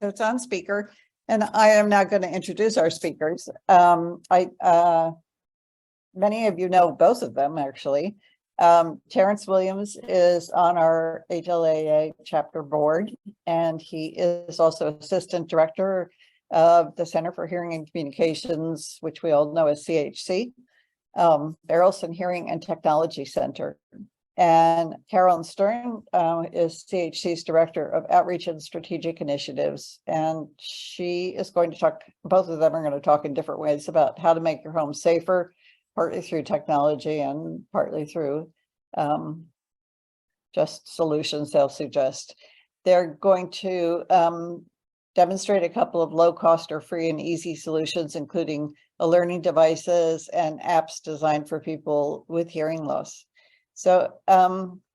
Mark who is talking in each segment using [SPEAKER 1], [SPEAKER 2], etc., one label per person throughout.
[SPEAKER 1] that's on speaker, and I am now going to introduce our speakers. Many of you know both of them, actually. Terrence Williams is on our HLAA Chapter Board, and he is also Assistant Director of the Center for Hearing and Communications, which we all know as CHC, Carolyn Hearing and Technology Center. And Carolyn Stern is CHC's Director of Outreach and Strategic Initiatives. And she is going to talk, both of them are going to talk in different ways about how to make your home safer, partly through technology and partly through just solutions they'll suggest. They're going to demonstrate a couple of low cost or free and easy solutions, including learning devices and apps designed for people with hearing loss. So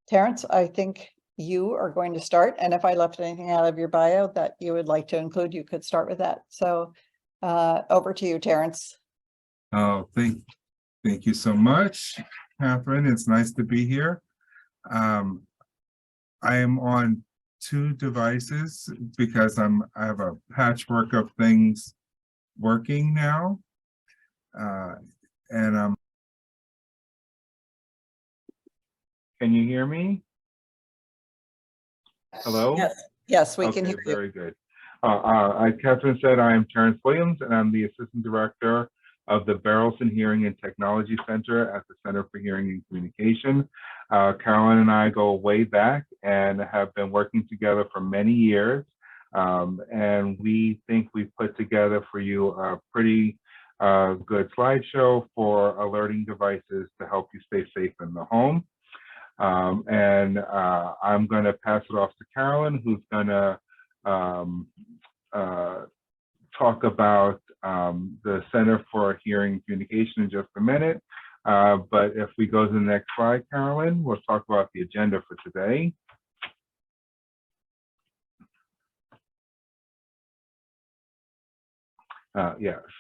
[SPEAKER 1] Terrence, I think you are going to start. And if I left anything out of your bio that you would like to include, you could start with that. So over to you, Terrence.
[SPEAKER 2] Oh, thank you so much, Catherine. It's nice to be here. I am on 2 devices because I have a patchwork of things working now. Can you hear me? Hello?
[SPEAKER 1] Yes, we can hear you.
[SPEAKER 2] Very good. As Catherine said, I am Terrence Williams, and I'm the Assistant Director of the Barrelson Hearing and Technology Center at the Center for Hearing and Communication. Carolyn and I go way back and have been working together for many years. And we think we've put together for you a pretty good slideshow for alerting devices to help you stay safe in the home. I'm going to pass it off to Carolyn, who's going to talk about the Center for Hearing and Communication in just a minute. But if we go to the next slide, Carolyn, we'll talk about the agenda for today.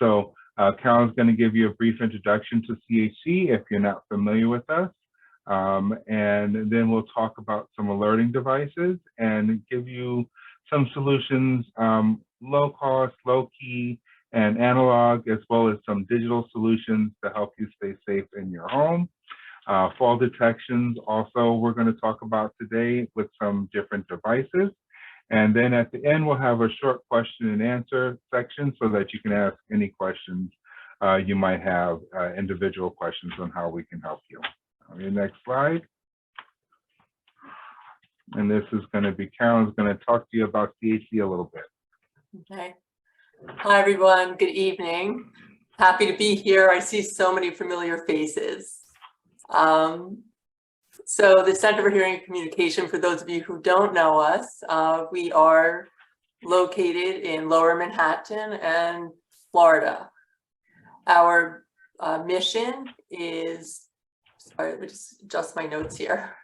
[SPEAKER 2] So Carolyn's going to give you a brief introduction to CHC if you're not familiar with us. And then we'll talk about some alerting devices and give you some solutions, low cost, low key, and analog, as well as some digital solutions to help you stay safe in your home. Fall detections also we're going to talk about today with some different devices. And then at the end, we'll have a short question and answer section so that you can ask any questions you might have, individual questions on how we can help you. Okay, next slide. And this is going to be Carolyn's going to talk to you about CHC a little bit.
[SPEAKER 3] Okay. Hi, everyone. Good evening. Happy to be here. I see so many familiar faces. So the Center for Hearing and Communication, for those of you who don't know us, we are located in Lower Manhattan and Florida. Our mission is, sorry, let me just adjust my notes here.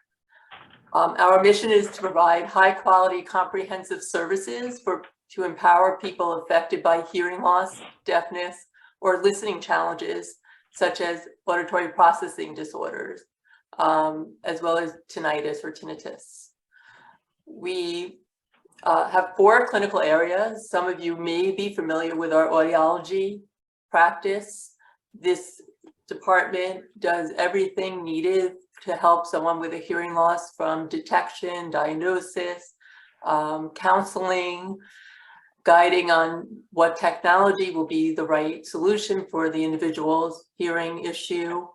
[SPEAKER 3] Our mission is to provide high quality comprehensive services to empower people affected by hearing loss, deafness, or listening challenges, such as auditory processing disorders, as well as tinnitus or tinnitus. We have 4 clinical areas. Some of you may be familiar with our audiology practice. This department does everything needed to help someone with a hearing loss, from detection, diagnosis, counseling, guiding on what technology will be the right solution for the individual's hearing issue.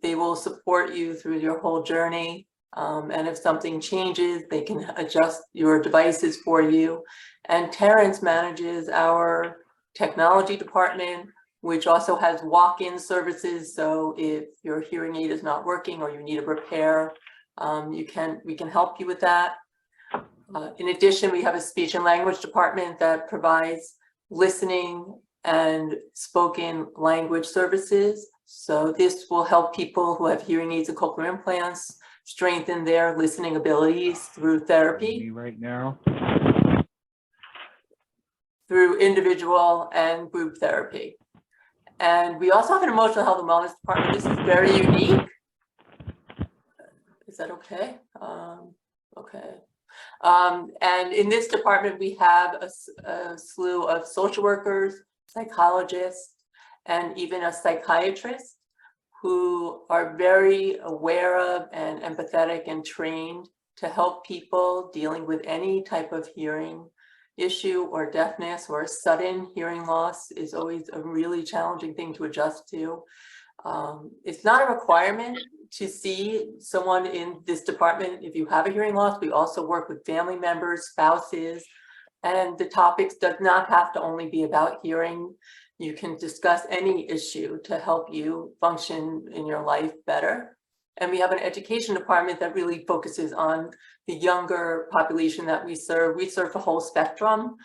[SPEAKER 3] They will support you through your whole journey. And if something changes, they can adjust your devices for you. And Terrence manages our technology department, which also has walk-in services. So if your hearing aid is not working or you need a repair, we can help you with that. In addition, we have a speech and language department that provides listening and spoken language services. So this will help people who have hearing aids and cochlear implants strengthen their listening abilities through therapy.
[SPEAKER 2] Right now.
[SPEAKER 3] Through individual and group therapy. And we also have an emotional health and wellness department. This is very unique. Is that okay? Okay. And in this department, we have a slew of social workers, psychologists, and even a psychiatrist who are very aware of and empathetic and trained to help people dealing with any type of hearing issue or deafness or sudden hearing loss is always a really challenging thing to adjust to. It's not a requirement to see someone in this department if you have a hearing loss. We also work with family members, spouses, and the topics does not have to only be about hearing. You can discuss any issue to help you function in your life better. And we have an education department that really focuses on the younger population that we serve. We serve the whole spectrum,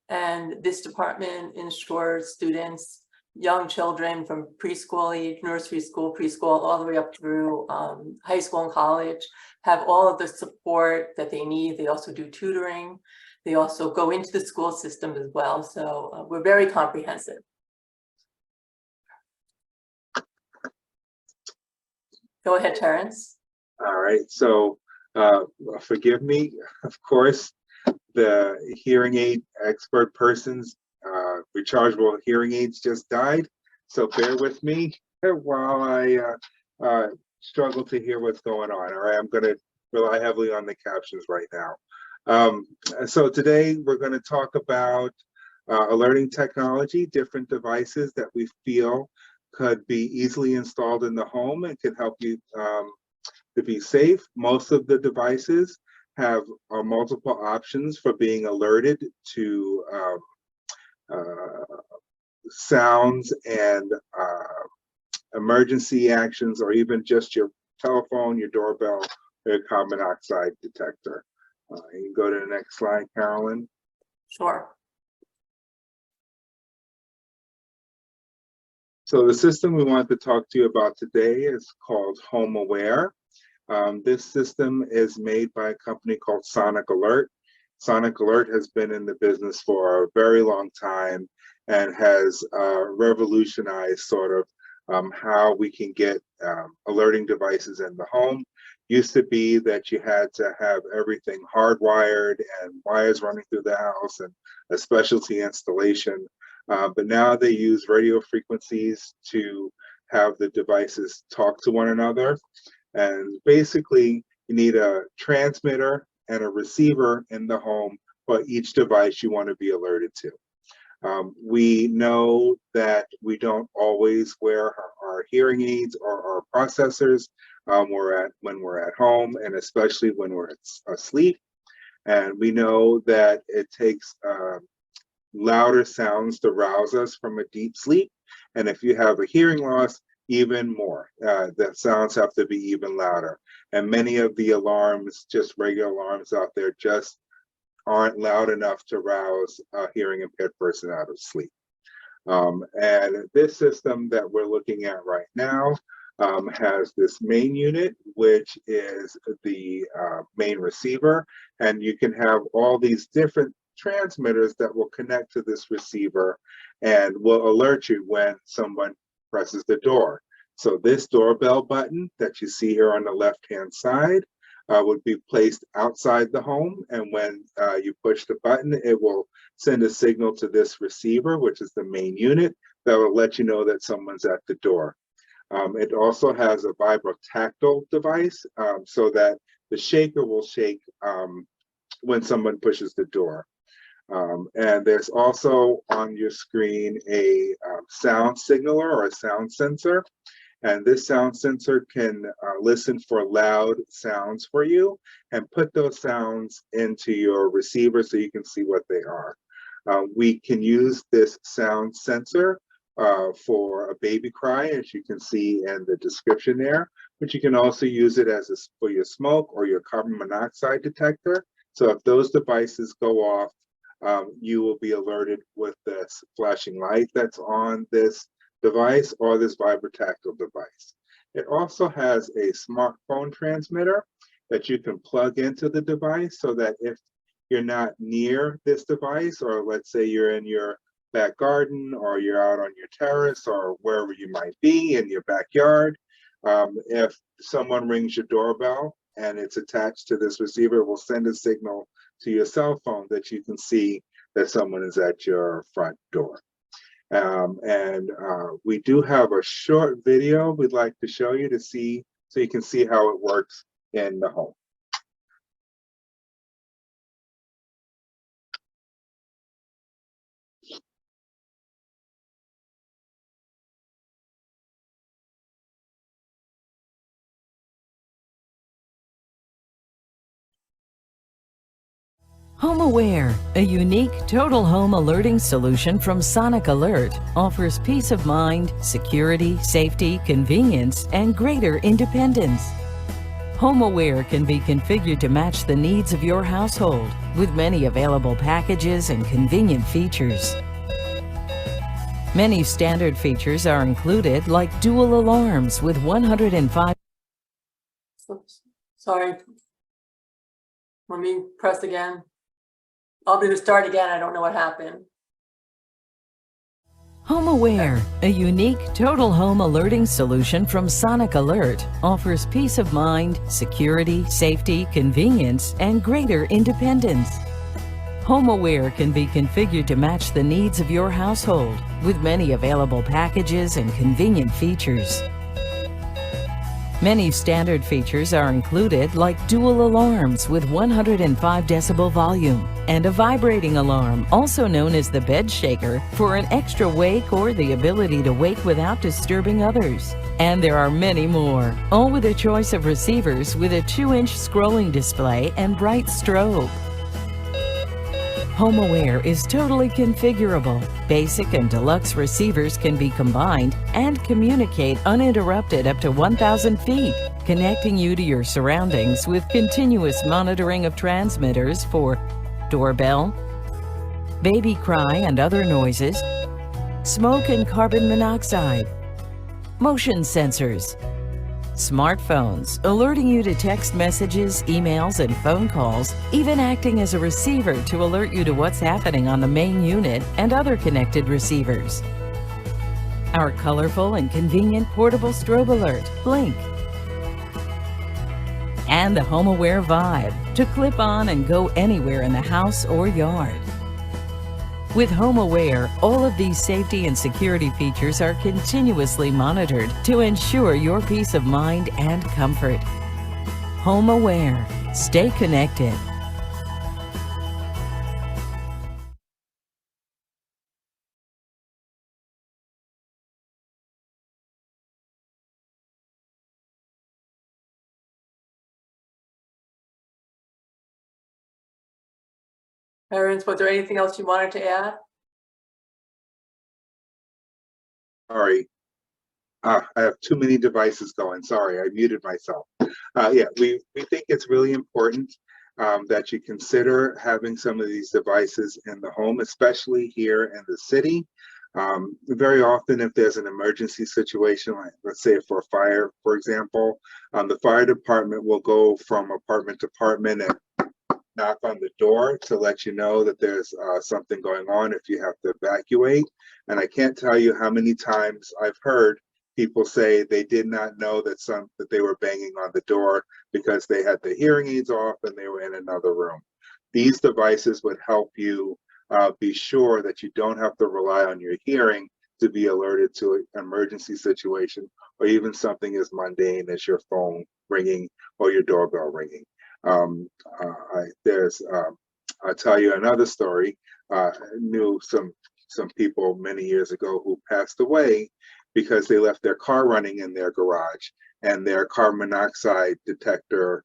[SPEAKER 3] and this department ensures students, young children from preschool age, nursery school, preschool, all the way up through high school and college, have all of the support that they need. They also do tutoring. They also go into the school system as well. So we're very comprehensive. Go ahead, Terrence.
[SPEAKER 4] All right, so forgive me, of course, the hearing aid expert person's rechargeable hearing aids just died. So bear with me while I struggle to hear what's going on. All right, I'm gonna rely heavily on the captions right now. So today we're gonna talk about alerting technology, different devices that we feel could be easily installed in the home and can help you to be safe. Most of the devices have multiple options for being alerted to sounds and emergency actions, or even just your telephone, your doorbell, or your carbon monoxide detector. You can go to the next slide, Carolyn.
[SPEAKER 3] Sure.
[SPEAKER 4] So the system we want to talk to you about today is called Home Aware. This system is made by a company called Sonic Alert. Sonic Alert has been in the business for a very long time and has revolutionized sort of how we can get alerting devices in the home. Used to be that you had to have everything hardwired and wires running through the house and a specialty installation. But now they use radio frequencies to have the devices talk to one another. And basically, you need a transmitter and a receiver in the home for each device you want to be alerted to. We know that we don't always wear our hearing aids or our processors when we're at home, and especially when we're asleep. And we know that it takes louder sounds to rouse us from a deep sleep. And if you have a hearing loss, even more. The sounds have to be even louder. And many of the alarms, just regular alarms out there, just aren't loud enough to rouse a hearing impaired person out of sleep. And this system that we're looking at right now has this main unit, which is the main receiver. And you can have all these different transmitters that will connect to this receiver and will alert you when someone presses the door. So this doorbell button that you see here on the left-hand side would be placed outside the home, and when you push the button, it will send a signal to this receiver, which is the main unit, that will let you know that someone's at the door. It also has a vibrotactile device so that the shaker will shake when someone pushes the door. And there's also on your screen a sound signaler or a sound sensor. And this sound sensor can listen for loud sounds for you and put those sounds into your receiver so you can see what they are. We can use this sound sensor for a baby cry, as you can see in the description there, but you can also use it as for your smoke or your carbon monoxide detector. So if those devices go off, you will be alerted with this flashing light that's on this device or this vibrotactile device. It also has a smartphone transmitter that you can plug into the device so that if you're not near this device, or let's say you're in your back garden or you're out on your terrace or wherever you might be in your backyard, if someone rings your doorbell and it's attached to this receiver, it will send a signal to your cell phone that you can see that someone is at your front door. We do have a short video we'd like to show you so you can see how it works in the home.
[SPEAKER 5] HomeAware, a unique total home alerting solution from Sonic Alert, offers peace of mind, security, safety, convenience, and greater independence. HomeAware can be configured to match the needs of your household with many available packages and convenient features. Many standard features are included, like dual alarms with 105.
[SPEAKER 3] Sorry. Let me press again. I'll do the start again. I don't know what happened.
[SPEAKER 5] HomeAware, a unique total home alerting solution from Sonic Alert, offers peace of mind, security, safety, convenience, and greater independence. HomeAware can be configured to match the needs of your household with many available packages and convenient features. Many standard features are included, like dual alarms with 105 decibel volume and a vibrating alarm, also known as the bed shaker, for an extra wake or the ability to wake without disturbing others. And there are many more, all with a choice of receivers with a 2-inch scrolling display and bright strobe. HomeAware is totally configurable. Basic and deluxe receivers can be combined and communicate uninterrupted up to 1,000 feet, connecting you to your surroundings with continuous monitoring of transmitters for doorbell, baby cry and other noises, smoke and carbon monoxide, motion sensors, smartphones, alerting you to text messages, emails, and phone calls, even acting as a receiver to alert you to what's happening on the main unit and other connected receivers. Our colorful and convenient portable strobe alert, Blink. And the HomeAware Vibe, to clip on and go anywhere in the house or yard. With HomeAware, all of these safety and security features are continuously monitored to ensure your peace of mind and comfort. HomeAware. Stay connected.
[SPEAKER 3] Terrence, was there anything else you wanted to add?
[SPEAKER 4] Sorry. I have too many devices going. Sorry, I muted myself. Yeah, we think it's really important that you consider having some of these devices in the home, especially here in the city. Very often, if there's an emergency situation, like let's say for a fire, for example, the fire department will go from apartment to apartment and knock on the door to let you know that there's something going on if you have to evacuate. And I can't tell you how many times I've heard people say they did not know that they were banging on the door because they had the hearing aids off and they were in another room. These devices would help you be sure that you don't have to rely on your hearing to be alerted to an emergency situation, or even something as mundane as your phone ringing or your doorbell ringing. I'll tell you another story. I knew some people many years ago who passed away because they left their car running in their garage and their carbon monoxide detector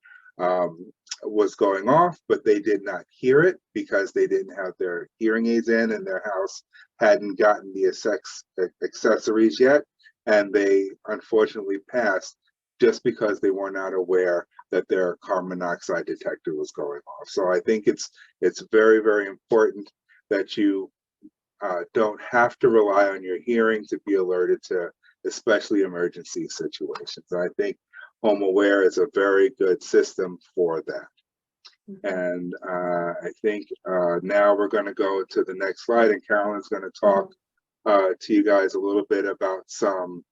[SPEAKER 4] was going off, but they did not hear it because they didn't have their hearing aids in and their house hadn't gotten the accessories yet. And they unfortunately passed just because they were not aware that their carbon monoxide detector was going off. So I think it's very, very important that you don't have to rely on your hearing to be alerted to especially emergency situations. And I think HomeAware is a very good system for that. And I think now we're going to go to the next slide, and Carolyn's going to talk to you guys a little bit about some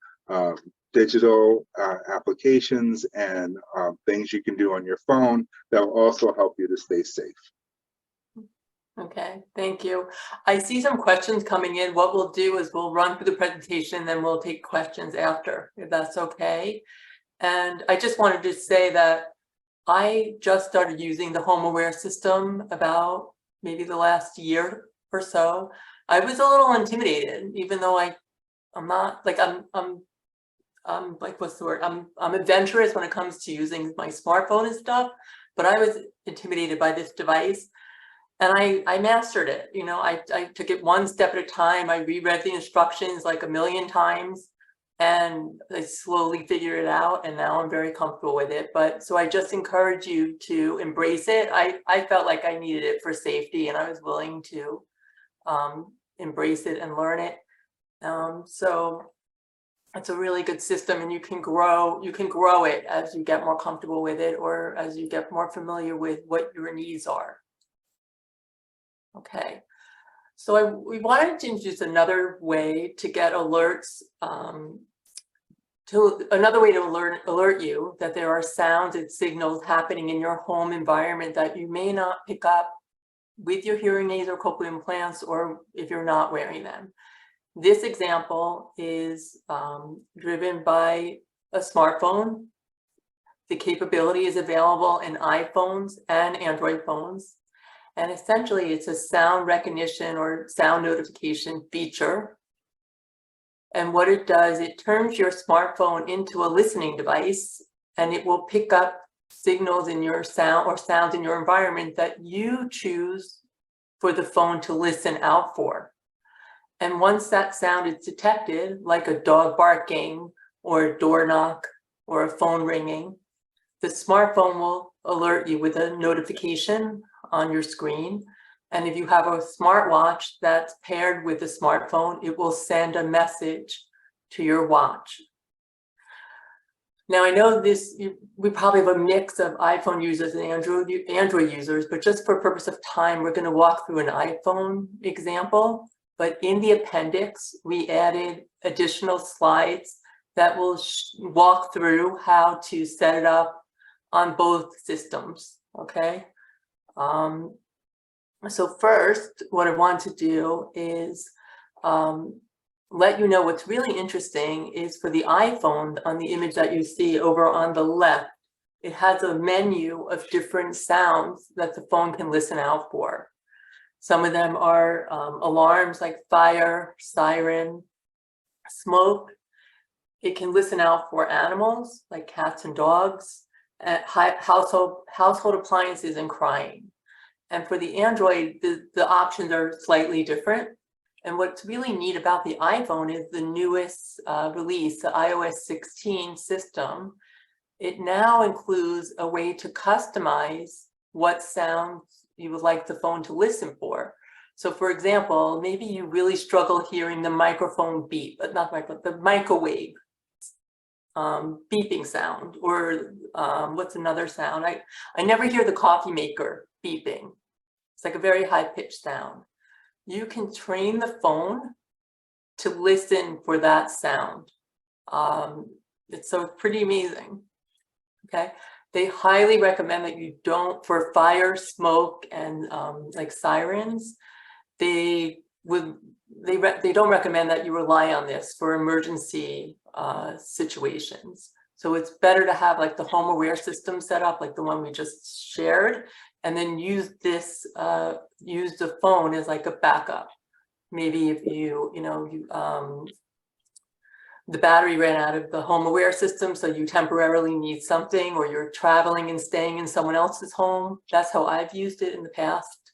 [SPEAKER 4] digital applications and things you can do on your phone that will also help you to stay safe.
[SPEAKER 3] Okay, thank you. I see some questions coming in. What we'll do is we'll run through the presentation, then we'll take questions after, if that's okay. And I just wanted to say that I just started using the home aware system about maybe the last year or so. I was a little intimidated, even though I'm not like I'm like, what's the word? I'm adventurous when it comes to using my smartphone and stuff, but I was intimidated by this device. And I mastered it. You know, I took it one step at a time. I reread the instructions like a million times, and I slowly figured it out, and now I'm very comfortable with it. But so I just encourage you to embrace it. I felt like I needed it for safety, and I was willing to embrace it and learn it. So it's a really good system, and you can grow it as you get more comfortable with it, or as you get more familiar with what your needs are. Okay, so we wanted to introduce another way to get alerts, another way to alert you that there are sounds and signals happening in your home environment that you may not pick up with your hearing aids or cochlear implants, or if you're not wearing them. This example is driven by a smartphone. The capability is available in iPhones and Android phones. And essentially, it's a sound recognition or sound notification feature. And what it does, it turns your smartphone into a listening device, and it will pick up signals in your sound or sounds in your environment that you choose for the phone to listen out for. And once that sound is detected, like a dog barking or a door knock or a phone ringing, the smartphone will alert you with a notification on your screen. And if you have a smartwatch that's paired with the smartphone, it will send a message to your watch. Now, I know we probably have a mix of iPhone users and Android users, but just for purpose of time, we're going to walk through an iPhone example. But in the appendix, we added additional slides that will walk through how to set it up on both systems, okay? So first, what I want to do is let you know what's really interesting is for the iPhone, on the image that you see over on the left, it has a menu of different sounds that the phone can listen out for. Some of them are alarms like fire, siren, smoke. It can listen out for animals like cats and dogs, household appliances, and crying. And for the Android, the options are slightly different. And what's really neat about the iPhone is the newest release, the iOS 16 system. It now includes a way to customize what sounds you would like the phone to listen for. So for example, maybe you really struggle hearing the microphone beep, but not the microwave beeping sound, or what's another sound? I never hear the coffee maker beeping. It's like a very high-pitched sound. You can train the phone to listen for that sound. It's pretty amazing, okay? They highly recommend that you don't, for fire, smoke, and like sirens, they don't recommend that you rely on this for emergency situations. So it's better to have like the home aware system set up, like the one we just shared, and then use this, use the phone as like a backup. Maybe if the battery ran out of the home aware system, so you temporarily need something, or you're traveling and staying in someone else's home. That's how I've used it in the past.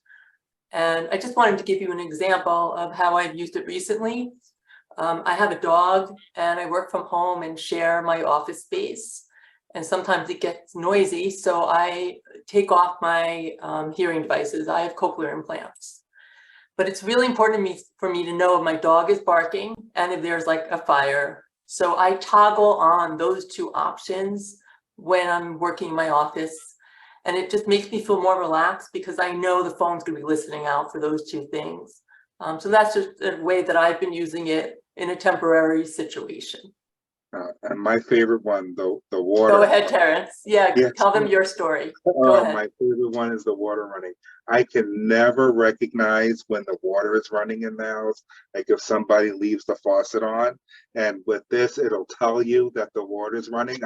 [SPEAKER 3] And I just wanted to give you an example of how I've used it recently. I have a dog, and I work from home and share my office space. And sometimes it gets noisy, so I take off my hearing devices. I have cochlear implants. But it's really important for me to know if my dog is barking and if there's like a fire. So I toggle on those two options when I'm working in my office. And it just makes me feel more relaxed because I know the phone's going to be listening out for those two things. So that's just a way that I've been using it in a temporary situation.
[SPEAKER 4] And my favorite one, the water.
[SPEAKER 3] Go ahead, Terrence. Yeah,
[SPEAKER 4] Yes.
[SPEAKER 3] tell them your story. Go ahead.
[SPEAKER 4] My favorite one is the water running. I can never recognize when the water is running in the house, like if somebody leaves the faucet on. And with this, it'll tell you that the water is running.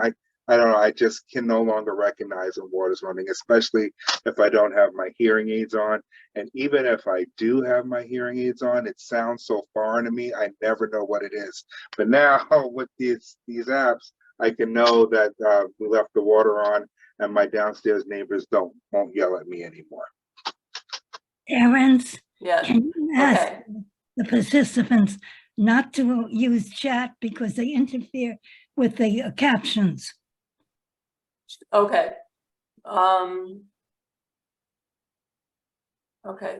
[SPEAKER 4] I don't know, I just can no longer recognize when water's running, especially if I don't have my hearing aids on. And even if I do have my hearing aids on, it sounds so foreign to me, I never know what it is. But now with these apps, I can know that we left the water on and my downstairs neighbors won't yell at me anymore.
[SPEAKER 6] Terrence,
[SPEAKER 3] Yes.
[SPEAKER 6] can you ask
[SPEAKER 3] Okay.
[SPEAKER 6] the participants not to use chat because they interfere with the captions?
[SPEAKER 3] Okay. Okay.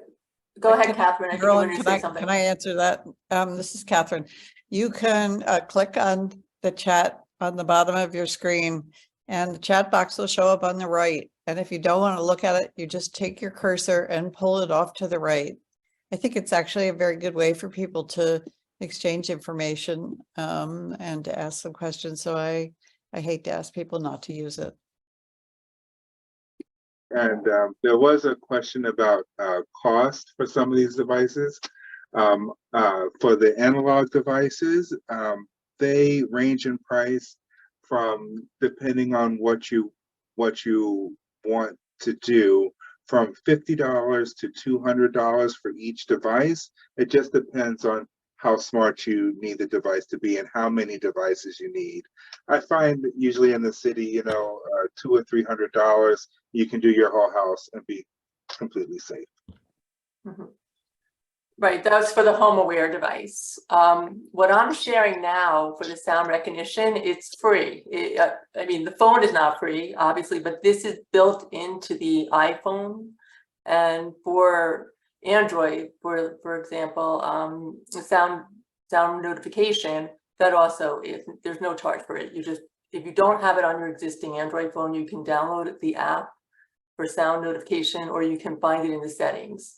[SPEAKER 3] Go ahead, Catherine. I think you
[SPEAKER 1] Carolyn,
[SPEAKER 3] wanted to
[SPEAKER 1] can
[SPEAKER 3] say
[SPEAKER 1] I,
[SPEAKER 3] something.
[SPEAKER 1] can I answer that? This is Catherine. You can click on the chat on the bottom of your screen and the chat box will show up on the right. And if you don't want to look at it, you just take your cursor and pull it off to the right. I think it's actually a very good way for people to exchange information and to ask some questions. So I hate to ask people not to use it.
[SPEAKER 4] And there was a question about cost for some of these devices. For the analog devices, they range in price from, depending on what you want to do, from $50 to $200 for each device. It just depends on how smart you need the device to be and how many devices you need. I find that usually in the city, $200 or $300, you can do your whole house and be completely safe.
[SPEAKER 3] Mm-hmm. Right, that's for the HomeAware device. What I'm sharing now for the sound recognition, it's free. I mean, the phone is not free, obviously, but this is built into the iPhone. And for Android, for example, the sound notification, that also is, there's no charge for it. You just, if you don't have it on your existing Android phone, you can download the app for sound notification, or you can find it in the settings.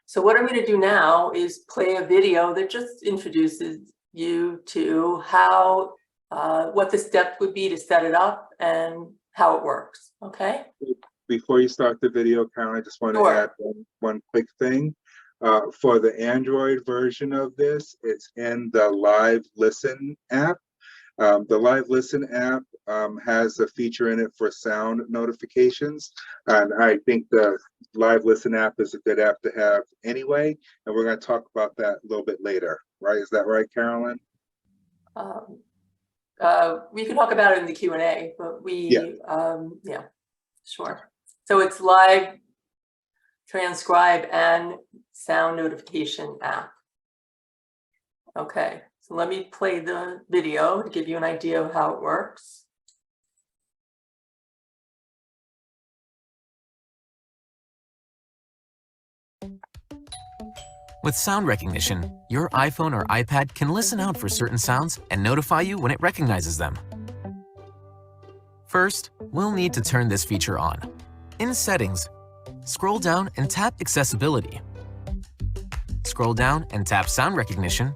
[SPEAKER 3] So what I'm going to do now is play a video that just introduces you to how, what the steps would be to set it up and how it works. Okay.
[SPEAKER 4] Before you start the video, Carolyn, I just want to add one quick thing. For the Android version of this, it's in the Live Listen app. The Live Listen app has a feature in it for sound notifications. And I think the Live Listen app is a good app to have anyway. And we're going to talk about that a little bit later, right? Is that right, Carolyn?
[SPEAKER 3] We can talk about it in the Q&A, but yeah, sure. So it's Live Transcribe and Sound Notification app. Okay, so let me play the video to give you an idea of how it works.
[SPEAKER 7] With sound recognition, your iPhone or iPad can listen out for certain sounds and notify you when it recognizes them. First, we'll need to turn this feature on. In Settings, scroll down and tap Accessibility. Scroll down and tap Sound Recognition,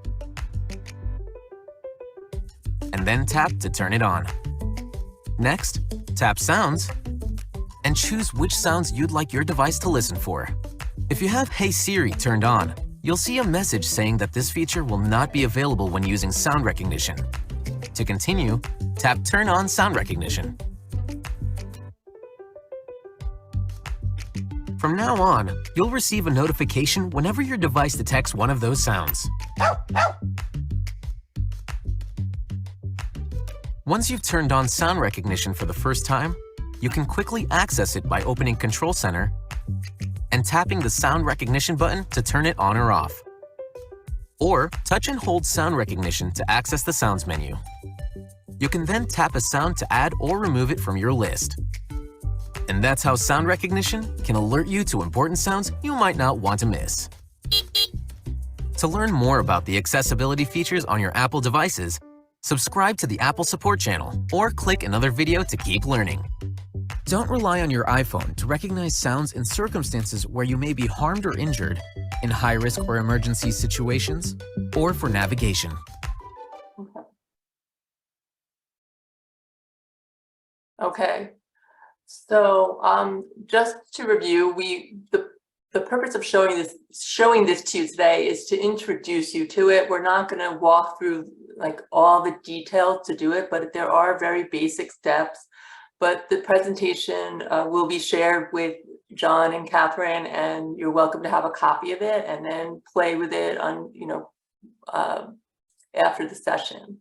[SPEAKER 7] and then tap to turn it on. Next, tap Sounds, and choose which sounds you'd like your device to listen for. If you have Hey Siri turned on, you'll see a message saying that this feature will not be available when using sound recognition. To continue, tap Turn on Sound Recognition. From now on, you'll receive a notification whenever your device detects one of those sounds. Once you've turned on sound recognition for the first time, you can quickly access it by opening Control Center and tapping the sound recognition button to turn it on or off. Or touch and hold sound recognition to access the sounds menu. You can then tap a sound to add or remove it from your list. And that's how sound recognition can alert you to important sounds you might not want to miss. To learn more about the accessibility features on your Apple devices, subscribe to the Apple Support channel or click another video to keep learning. Don't rely on your iPhone to recognize sounds in circumstances where you may be harmed or injured, in high-risk or emergency situations, or for navigation.
[SPEAKER 3] Okay. So just to review, the purpose of showing this to you today is to introduce you to it. We're not going to walk through like all the details to do it, but there are very basic steps. But the presentation will be shared with John and Catherine, and you're welcome to have a copy of it and then play with it on, after the session.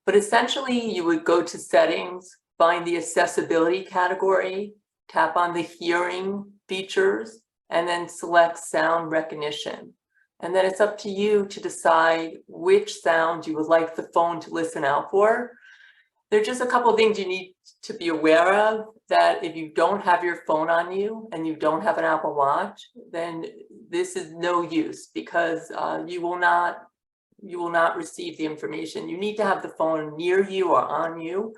[SPEAKER 3] But essentially, you would go to settings, find the accessibility category, tap on the hearing features, and then select sound recognition. And then it's up to you to decide which sound you would like the phone to listen out for. There's just a couple of things you need to be aware of, that if you don't have your phone on you and you don't have an Apple Watch, then this is no use, because you will not receive the information. You need to have the phone near you or on you.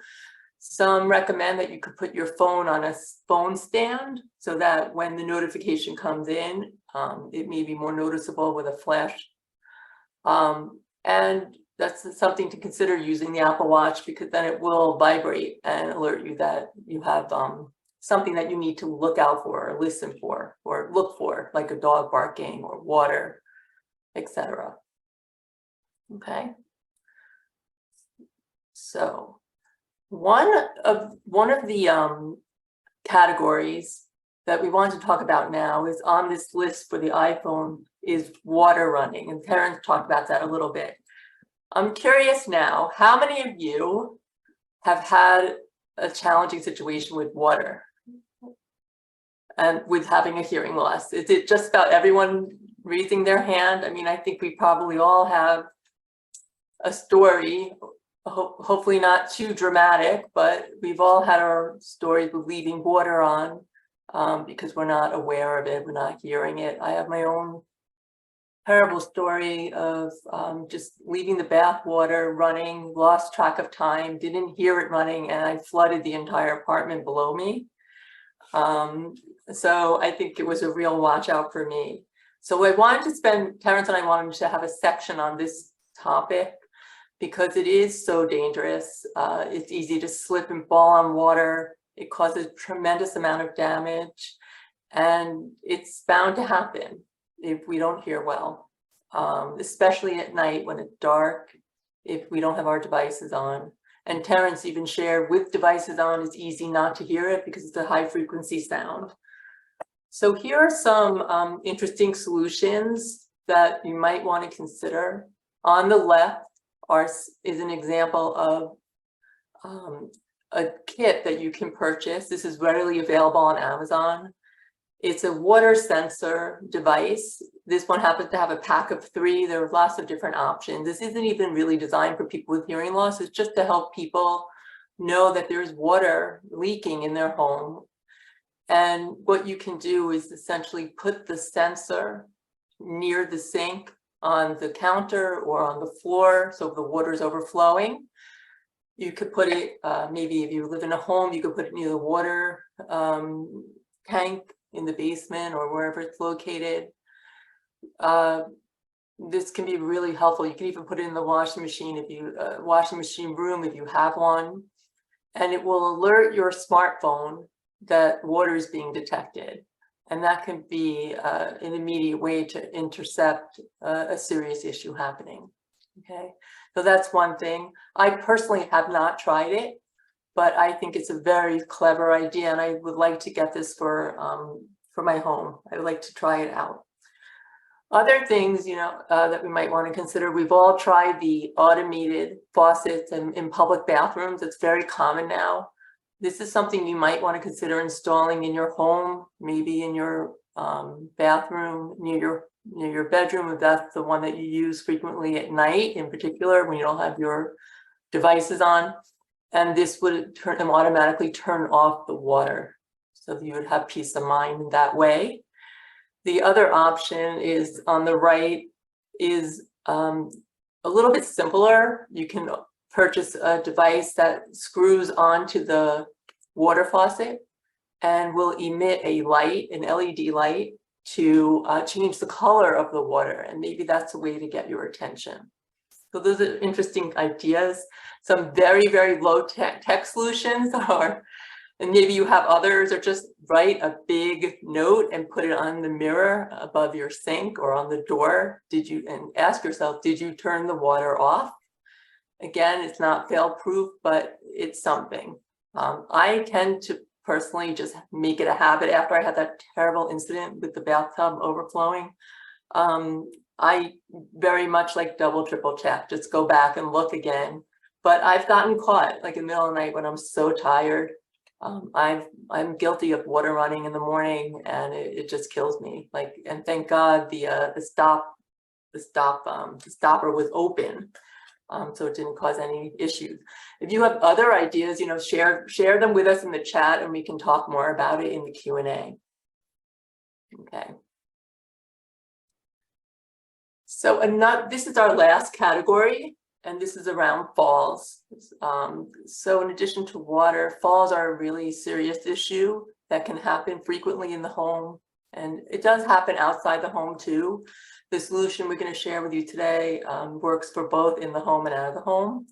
[SPEAKER 3] Some recommend that you could put your phone on a phone stand so that when the notification comes in, it may be more noticeable with a flash. And that's something to consider using the Apple Watch, because then it will vibrate and alert you that you have something that you need to look out for or listen for or look for, like a dog barking or water, etc. Okay. So one of the categories that we want to talk about now is on this list for the iPhone is water running, and Terrence talked about that a little bit. I'm curious now, how many of you have had a challenging situation with water and with having a hearing loss? Is it just about everyone raising their hand? I mean, I think we probably all have a story, hopefully not too dramatic, but we've all had our stories with leaving water on because we're not aware of it, we're not hearing it. I have my own terrible story of just leaving the bath water running, lost track of time, didn't hear it running, and I flooded the entire apartment below me. So I think it was a real watch out for me. So I wanted to spend, Terrence and I wanted to have a section on this topic because it is so dangerous. It's easy to slip and fall on water. It causes tremendous amount of damage, and it's bound to happen if we don't hear well, especially at night when it's dark, if we don't have our devices on. And Terrence even shared, with devices on, it's easy not to hear it because it's a high frequency sound. So here are some interesting solutions that you might want to consider. On the left is an example of a kit that you can purchase. This is readily available on Amazon. It's a water sensor device. This one happens to have a pack of 3. There are lots of different options. This isn't even really designed for people with hearing loss. It's just to help people know that there's water leaking in their home. And what you can do is essentially put the sensor near the sink, on the counter or on the floor, so if the water is overflowing. You could put it, maybe if you live in a home, you could put it near the water tank in the basement or wherever it's located. This can be really helpful. You can even put it in the washing machine if you washing machine room if you have one, and it will alert your smartphone that water is being detected, and that can be an immediate way to intercept a serious issue happening. Okay, so that's one thing. I personally have not tried it, but I think it's a very clever idea, and I would like to get this for my home. I would like to try it out. Other things, that we might want to consider. We've all tried the automated faucets in public bathrooms. It's very common now. This is something you might want to consider installing in your home, maybe in your bathroom, near your bedroom, if that's the one that you use frequently at night, in particular, when you don't have your devices on. And this would automatically turn off the water, so that you would have peace of mind in that way. The other option is on the right, is a little bit simpler. You can purchase a device that screws onto the water faucet and will emit a light, an LED light, to change the color of the water. And maybe that's a way to get your attention. So those are interesting ideas. Some very, very low tech solutions are, and maybe you have others, or just write a big note and put it on the mirror above your sink or on the door. And ask yourself, did you turn the water off? Again, it's not fail-proof, but it's something. I tend to personally just make it a habit after I had that terrible incident with the bathtub overflowing. I very much like double, triple check, just go back and look again. But I've gotten caught like in the middle of the night when I'm so tired. I'm guilty of water running in the morning, and it just kills me. Like, and thank God the stopper was open, so it didn't cause any issues. If you have other ideas, you know, share them with us in the chat, and we can talk more about it in the Q&A. Okay. So this is our last category, and this is around falls. So in addition to water, falls are a really serious issue that can happen frequently in the home, and it does happen outside the home too. The solution we're going to share with you today works for both in the home and out of the home.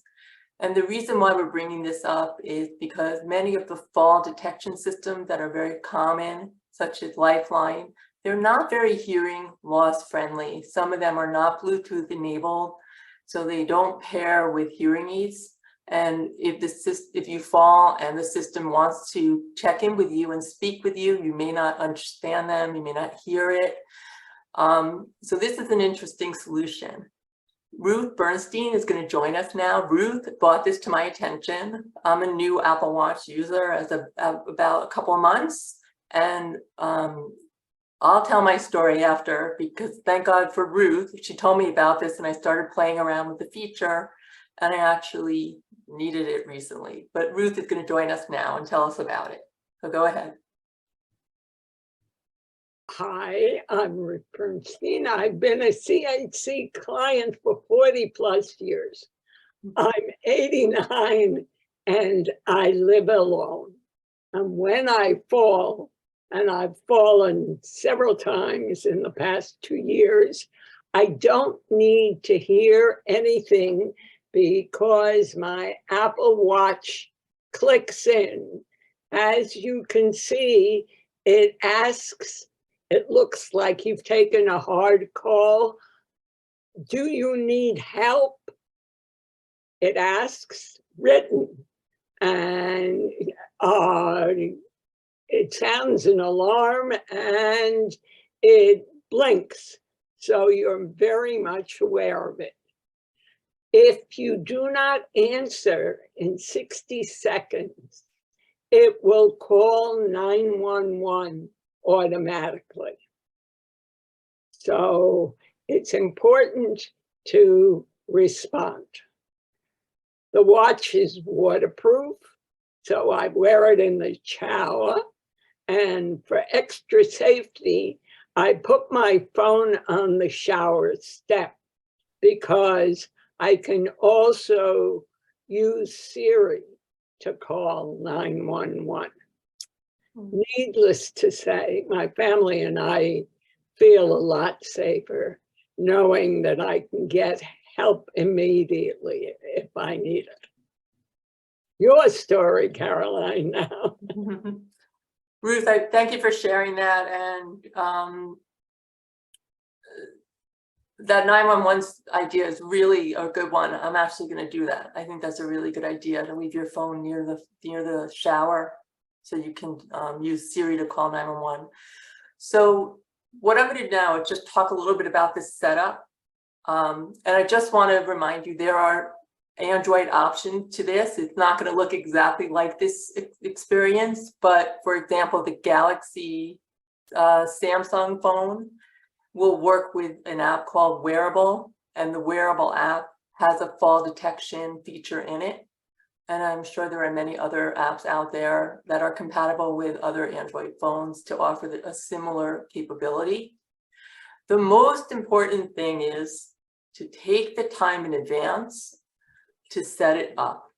[SPEAKER 3] And the reason why we're bringing this up is because many of the fall detection systems that are very common, such as Lifeline, they're not very hearing loss friendly. Some of them are not Bluetooth enabled, so they don't pair with hearing aids. And if you fall and the system wants to check in with you and speak with you, you may not understand them, you may not hear it. So this is an interesting solution. Ruth Bernstein is going to join us now. Ruth brought this to my attention. I'm a new Apple Watch user as of about a couple of months, and I'll tell my story after, because thank God for Ruth. She told me about this and I started playing around with the feature, and I actually needed it recently. But Ruth is going to join us now and tell us about it. So go ahead.
[SPEAKER 8] Hi, I'm Ruth Bernstein. I've been a CHC client for 40 plus years. I'm 89 and I live alone. And when I fall, and I've fallen several times in the past 2 years, I don't need to hear anything because my Apple Watch clicks in. As you can see, it asks, it looks like you've taken a hard call. Do you need help? It asks, written, and it sounds an alarm and it blinks. So you're very much aware of it. If you do not answer in 60 seconds, it will call 911 automatically. So it's important to respond. The watch is waterproof, so I wear it in the shower. And for extra safety, I put my phone on the shower step because I can also use Siri to call 911. Needless to say, my family and I feel a lot safer knowing that I can get help immediately if I need it. Your story, Caroline, now.
[SPEAKER 3] Ruth, I thank you for sharing that. And that 911 idea is really a good one. I'm actually going to do that. I think that's a really good idea, to leave your phone near the shower so you can use Siri to call 911. So what I'm going to do now is just talk a little bit about this setup. And I just want to remind you, there are Android options to this. It's not going to look exactly like this experience, but for example, the Galaxy Samsung phone will work with an app called Wearable, and the Wearable app has a fall detection feature in it. And I'm sure there are many other apps out there that are compatible with other Android phones to offer a similar capability. The most important thing is to take the time in advance to set it up.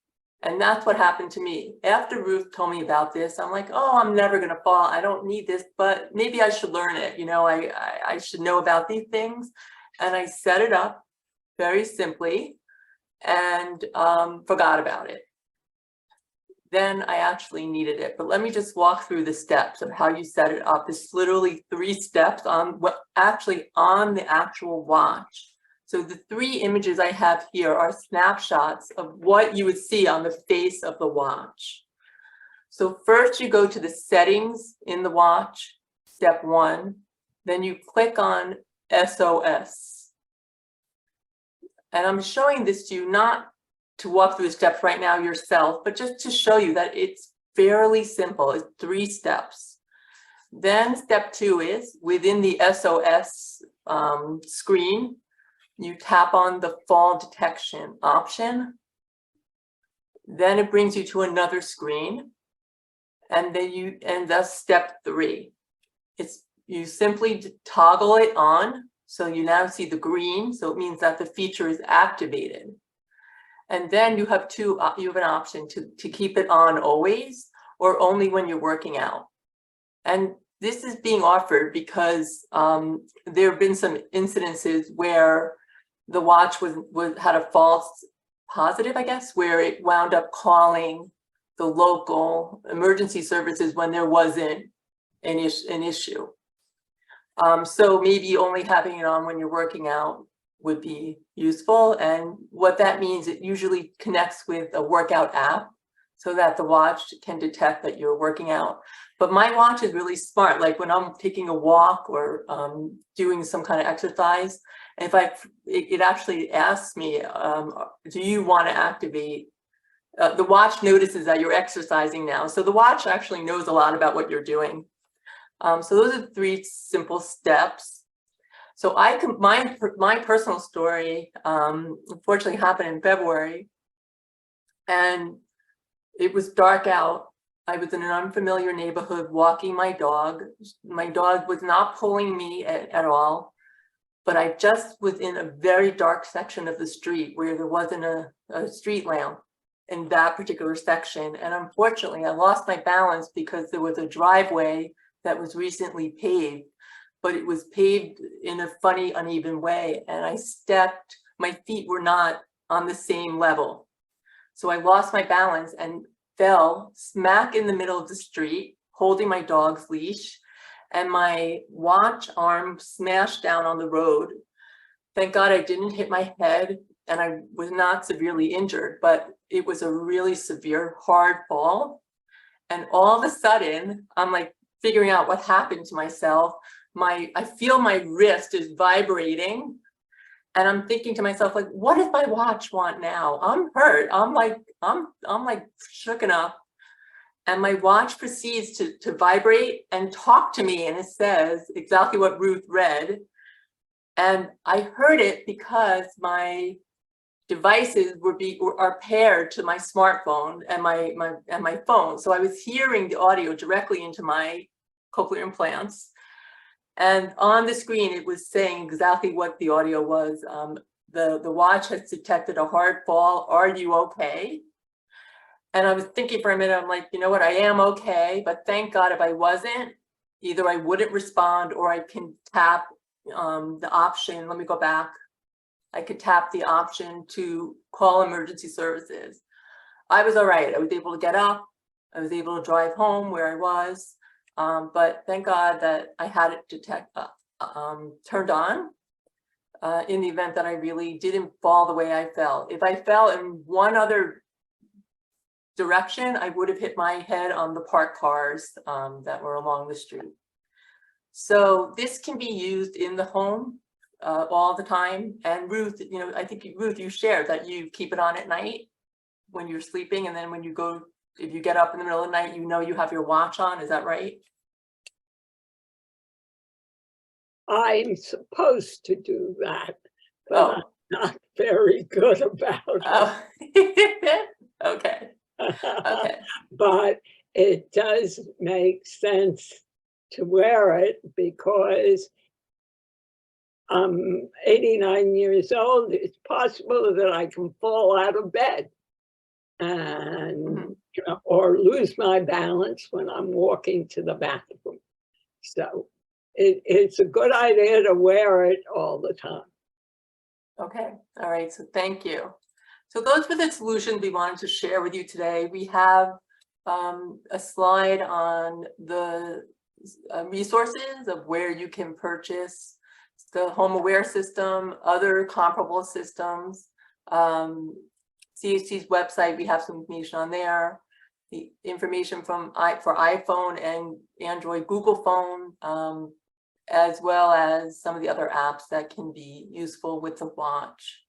[SPEAKER 3] And that's what happened to me. After Ruth told me about this, I'm like, oh, I'm never gonna fall. I don't need this, but maybe I should learn it. You know, I should know about these things. And I set it up very simply. and forgot about it. Then I actually needed it. But let me just walk through the steps of how you set it up. It's literally 3 steps on what actually on the actual watch. So the 3 images I have here are snapshots of what you would see on the face of the watch. So first you go to the settings in the watch, step 1, then you click on SOS. And I'm showing this to you not to walk through the steps right now yourself, but just to show you that it's fairly simple. It's 3 steps. Then step 2 is within the SOS screen, you tap on the fall detection option. Then it brings you to another screen. And then that's step 3. You simply toggle it on. So you now see the green. So it means that the feature is activated. And then you have an option to keep it on always or only when you're working out. And this is being offered because there have been some incidences where the watch had a false positive, I guess, where it wound up calling the local emergency services when there wasn't an issue. So maybe only having it on when you're working out would be useful. And what that means, it usually connects with a workout app so that the watch can detect that you're working out. But my watch is really smart. Like when I'm taking a walk or doing some kind of exercise, if it actually asks me, do you want to activate? The watch notices that you're exercising now. So the watch actually knows a lot about what you're doing. So those are the 3 simple steps. So my personal story unfortunately happened in February, and it was dark out. I was in an unfamiliar neighborhood walking my dog. My dog was not pulling me at all, but I just was in a very dark section of the street where there wasn't a street lamp in that particular section. And unfortunately, I lost my balance because there was a driveway that was recently paved, but it was paved in a funny, uneven way. And my feet were not on the same level. So I lost my balance and fell smack in the middle of the street, holding my dog's leash, and my watch arm smashed down on the road. Thank God I didn't hit my head and I was not severely injured, but it was a really severe, hard fall. And all of a sudden, I'm like figuring out what happened to myself. I feel my wrist is vibrating, and I'm thinking to myself, like, what does my watch want now? I'm hurt. I'm like shooken up, and my watch proceeds to vibrate and talk to me, and it says exactly what Ruth read. And I heard it because my devices are paired to my smartphone and my phone. So I was hearing the audio directly into my cochlear implants. And on the screen, it was saying exactly what the audio was. The watch has detected a hard fall. Are you okay? And I was thinking for a minute, I'm like, you know what, I am okay, but thank God if I wasn't, either I wouldn't respond or I can tap the option. Let me go back. I could tap the option to call emergency services. I was all right. I was able to get up. I was able to drive home where I was. But thank God that I had it turned on in the event that I really didn't fall the way I fell. If I fell in one other direction, I would have hit my head on the parked cars that were along the street. So this can be used in the home all the time. And Ruth, I think Ruth, you shared that you keep it on at night when you're sleeping, and then when you go, if you get up in the middle of the night, you have your watch on. Is that right?
[SPEAKER 8] I'm supposed to do that, but I'm not very good about it.
[SPEAKER 3] Okay. Okay.
[SPEAKER 8] But it does make sense to wear it because I'm 89 years old. It's possible that I can fall out of bed and or lose my balance when I'm walking to the bathroom. So it's a good idea to wear it all the time.
[SPEAKER 3] Okay. All right. So thank you. So those were the solutions we wanted to share with you today. We have a slide on the resources of where you can purchase the HomeAware system, other comparable systems. CHC's website, we have some information on there. The information for iPhone and Android, Google phone, as well as some of the other apps that can be useful with the watch.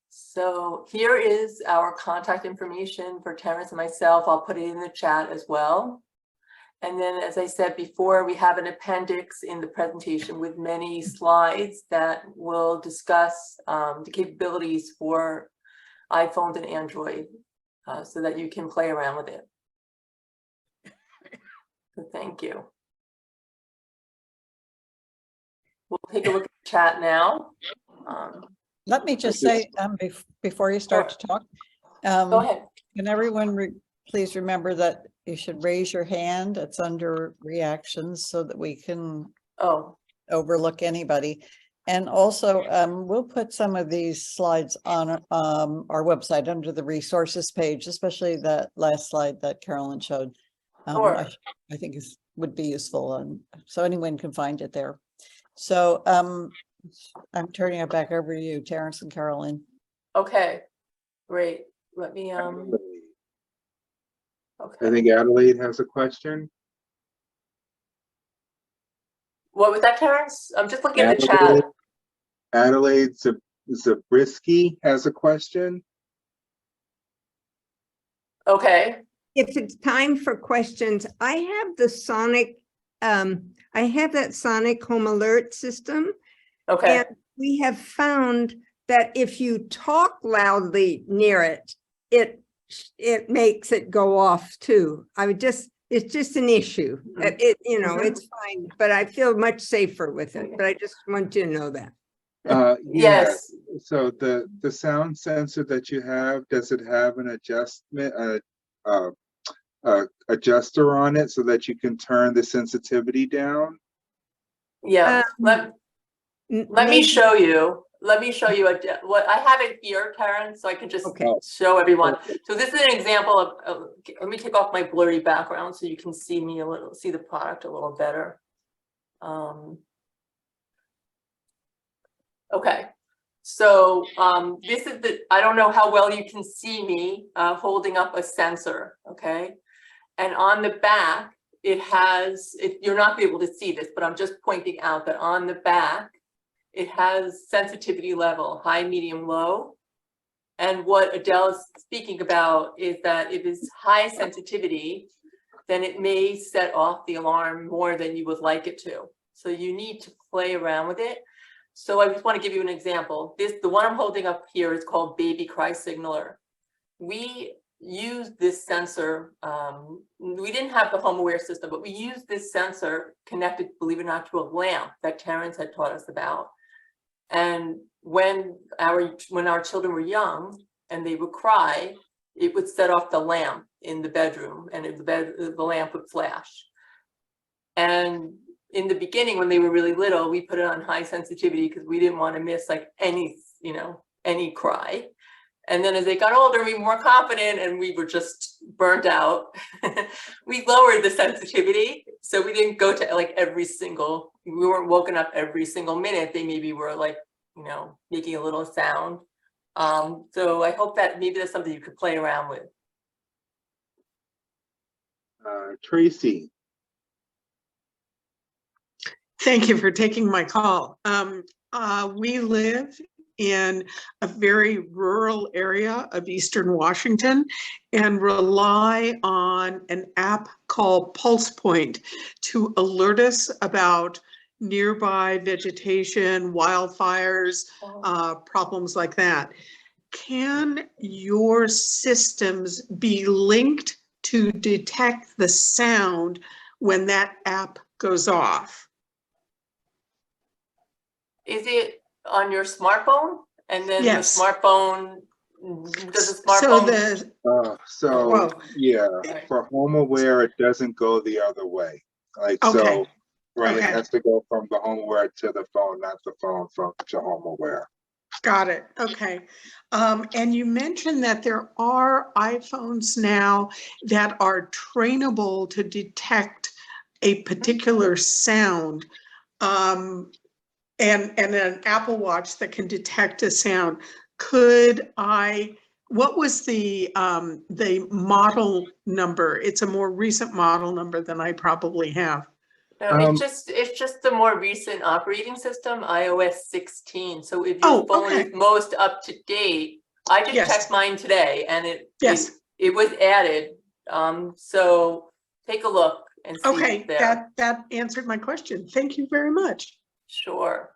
[SPEAKER 3] So here is our contact information for Terrence and myself. I'll put it in the chat as well. And then, as I said before, we have an appendix in the presentation with many slides that will discuss the capabilities for iPhones and Android so that you can play around with it. So thank you. We'll take a look at the chat now.
[SPEAKER 1] Let me just say, before you start to talk,
[SPEAKER 3] Go ahead.
[SPEAKER 1] can everyone please remember that you should raise your hand. It's under reactions so that we can overlook anybody. And also, we'll put some of these slides on our website under the resources page, especially that last slide that Carolyn showed.
[SPEAKER 3] Sure.
[SPEAKER 1] I think would be useful, and so anyone can find it there. So I'm turning it back over to you, Terrence and Carolyn.
[SPEAKER 3] Okay, great. Let me okay.
[SPEAKER 4] I think Adelaide has a question.
[SPEAKER 3] What was that, Terrence? I'm just looking at the chat.
[SPEAKER 4] Adelaide Zabriskie has a question.
[SPEAKER 3] Okay.
[SPEAKER 9] If it's time for questions, I have the Sonic, I have that Sonic home alert system.
[SPEAKER 3] Okay.
[SPEAKER 9] And we have found that if you talk loudly near it, it makes it go off too. It's just an issue. It's fine, but I feel much safer with it. But I just want you to know that.
[SPEAKER 3] Yes.
[SPEAKER 4] So the sound sensor that you have, does it have an adjustment, adjuster on it so that you can turn the sensitivity down?
[SPEAKER 3] Yeah. Let me show you. Let me show you what I have it here, Terrence, so I can just show everyone. So this is an example of, let me take off my blurry background so you can see me a little, see the product a little better. Okay, so this is I don't know how well you can see me holding up a sensor, okay? And on the back, it has, you're not able to see this, but I'm just pointing out that on the back, it has sensitivity level, high, medium, low. And what Adele is speaking about is that if it's high sensitivity, then it may set off the alarm more than you would like it to. So you need to play around with it. So I just want to give you an example. The one I'm holding up here is called Baby Cry Signaler. We used this sensor. We didn't have the HomeAware system, but we used this sensor connected, believe it or not, to a lamp that Terrence had taught us about. And when our children were young and they would cry, it would set off the lamp in the bedroom, and the lamp would flash. And in the beginning, when they were really little, we put it on high sensitivity because we didn't want to miss like any cry. And then as they got older, we were more confident and we were just burnt out. We lowered the sensitivity. So we didn't go to like we weren't woken up every single minute. They maybe were like, making a little sound. So I hope that maybe that's something you could play around with.
[SPEAKER 4] Tracy.
[SPEAKER 10] Thank you for taking my call. We live in a very rural area of Eastern Washington and rely on an app called Pulse Point to alert us about nearby vegetation, wildfires, problems like that. Can your systems be linked to detect the sound when that app goes off?
[SPEAKER 3] Is it on your smartphone? And then
[SPEAKER 10] yes.
[SPEAKER 3] The smartphone, does the smartphone?
[SPEAKER 4] Yeah, for HomeAware, it doesn't go the other way. It has to go from the HomeAware to the phone, not the phone to HomeAware.
[SPEAKER 10] Got it. Okay. And you mentioned that there are iPhones now that are trainable to detect a particular sound, and an Apple Watch that can detect a sound. What was the model number? It's a more recent model number than I probably have.
[SPEAKER 3] No, it's just the more recent operating system, iOS 16. So if your phone
[SPEAKER 10] okay.
[SPEAKER 3] is most up to date, I just
[SPEAKER 10] Yes.
[SPEAKER 3] checked mine today and
[SPEAKER 10] Yes.
[SPEAKER 3] it was added. So take a look and see
[SPEAKER 10] Okay,
[SPEAKER 3] it there.
[SPEAKER 10] that answered my question. Thank you very much.
[SPEAKER 3] Sure.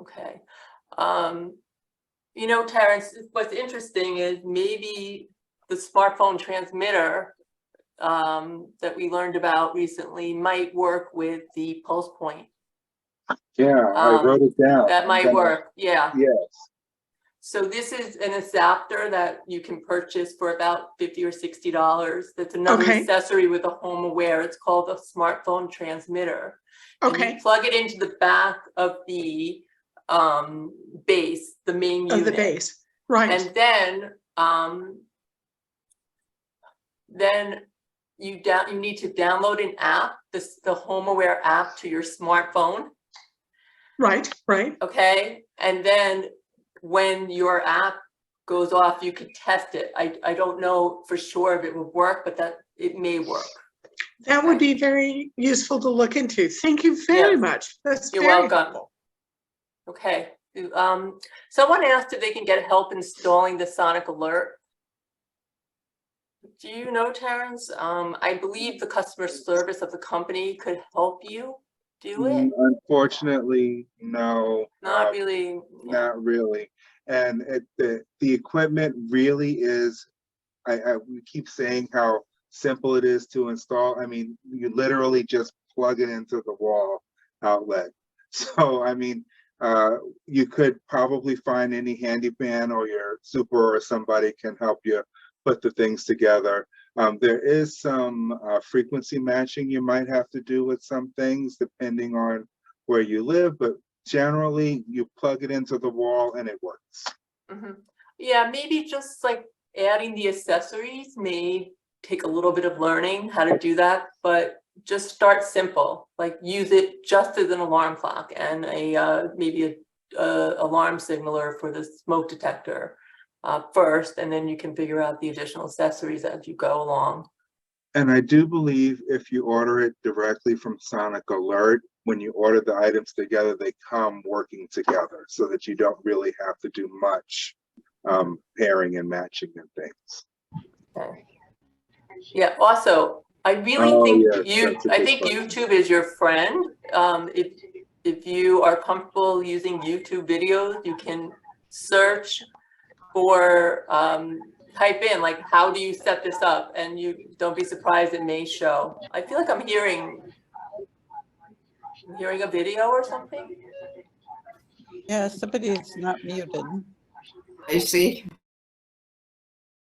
[SPEAKER 3] Okay. You know, Terrence, what's interesting is maybe the smartphone transmitter that we learned about recently might work with the pulse point.
[SPEAKER 4] Yeah, I wrote it down.
[SPEAKER 3] That might work, yeah.
[SPEAKER 4] Yes.
[SPEAKER 3] So this is an adapter that you can purchase for about $50 or $60. That's another
[SPEAKER 10] Okay.
[SPEAKER 3] accessory with a home aware. It's called a smartphone transmitter. And
[SPEAKER 10] Okay.
[SPEAKER 3] you plug it into the back of the base, the main unit.
[SPEAKER 10] Of the base, right.
[SPEAKER 3] And then you need to download an app, the home aware app to your smartphone.
[SPEAKER 10] Right.
[SPEAKER 3] Okay. And then when your app goes off, you could test it. I don't know for sure if it would work, but that it may work.
[SPEAKER 10] That would be very useful to look into. Thank you very much. That's
[SPEAKER 3] You're
[SPEAKER 10] very
[SPEAKER 3] welcome.
[SPEAKER 10] helpful.
[SPEAKER 3] Okay. Someone asked if they can get help installing the Sonic Alert. Do you know, Terrence? I believe the customer service of the company could help you do it.
[SPEAKER 4] Unfortunately, no.
[SPEAKER 3] Not really. Yeah.
[SPEAKER 4] Not really. And the equipment really is, we keep saying how simple it is to install. I mean, you literally just plug it into the wall outlet. So, I mean, you could probably find any handyman or your super or somebody can help you put the things together. There is some frequency matching you might have to do with some things depending on where you live, but generally you plug it into the wall and it works.
[SPEAKER 3] Mm-hmm. Yeah, maybe just like adding the accessories may take a little bit of learning how to do that, but just start simple, like use it just as an alarm clock and maybe a alarm signaler for the smoke detector first, and then you can figure out the additional accessories as you go along.
[SPEAKER 4] And I do believe if you order it directly from Sonic Alert, when you order the items together, they come working together so that you don't really have to do much pairing and matching and things.
[SPEAKER 3] Okay. Yeah, also, I really think YouTube is your friend. If you are comfortable using YouTube videos, you can search for type in like, how do you set this up? And you don't be surprised, it may show. I feel like I'm hearing a video or something.
[SPEAKER 1] Yeah, somebody's not muted.
[SPEAKER 9] I see.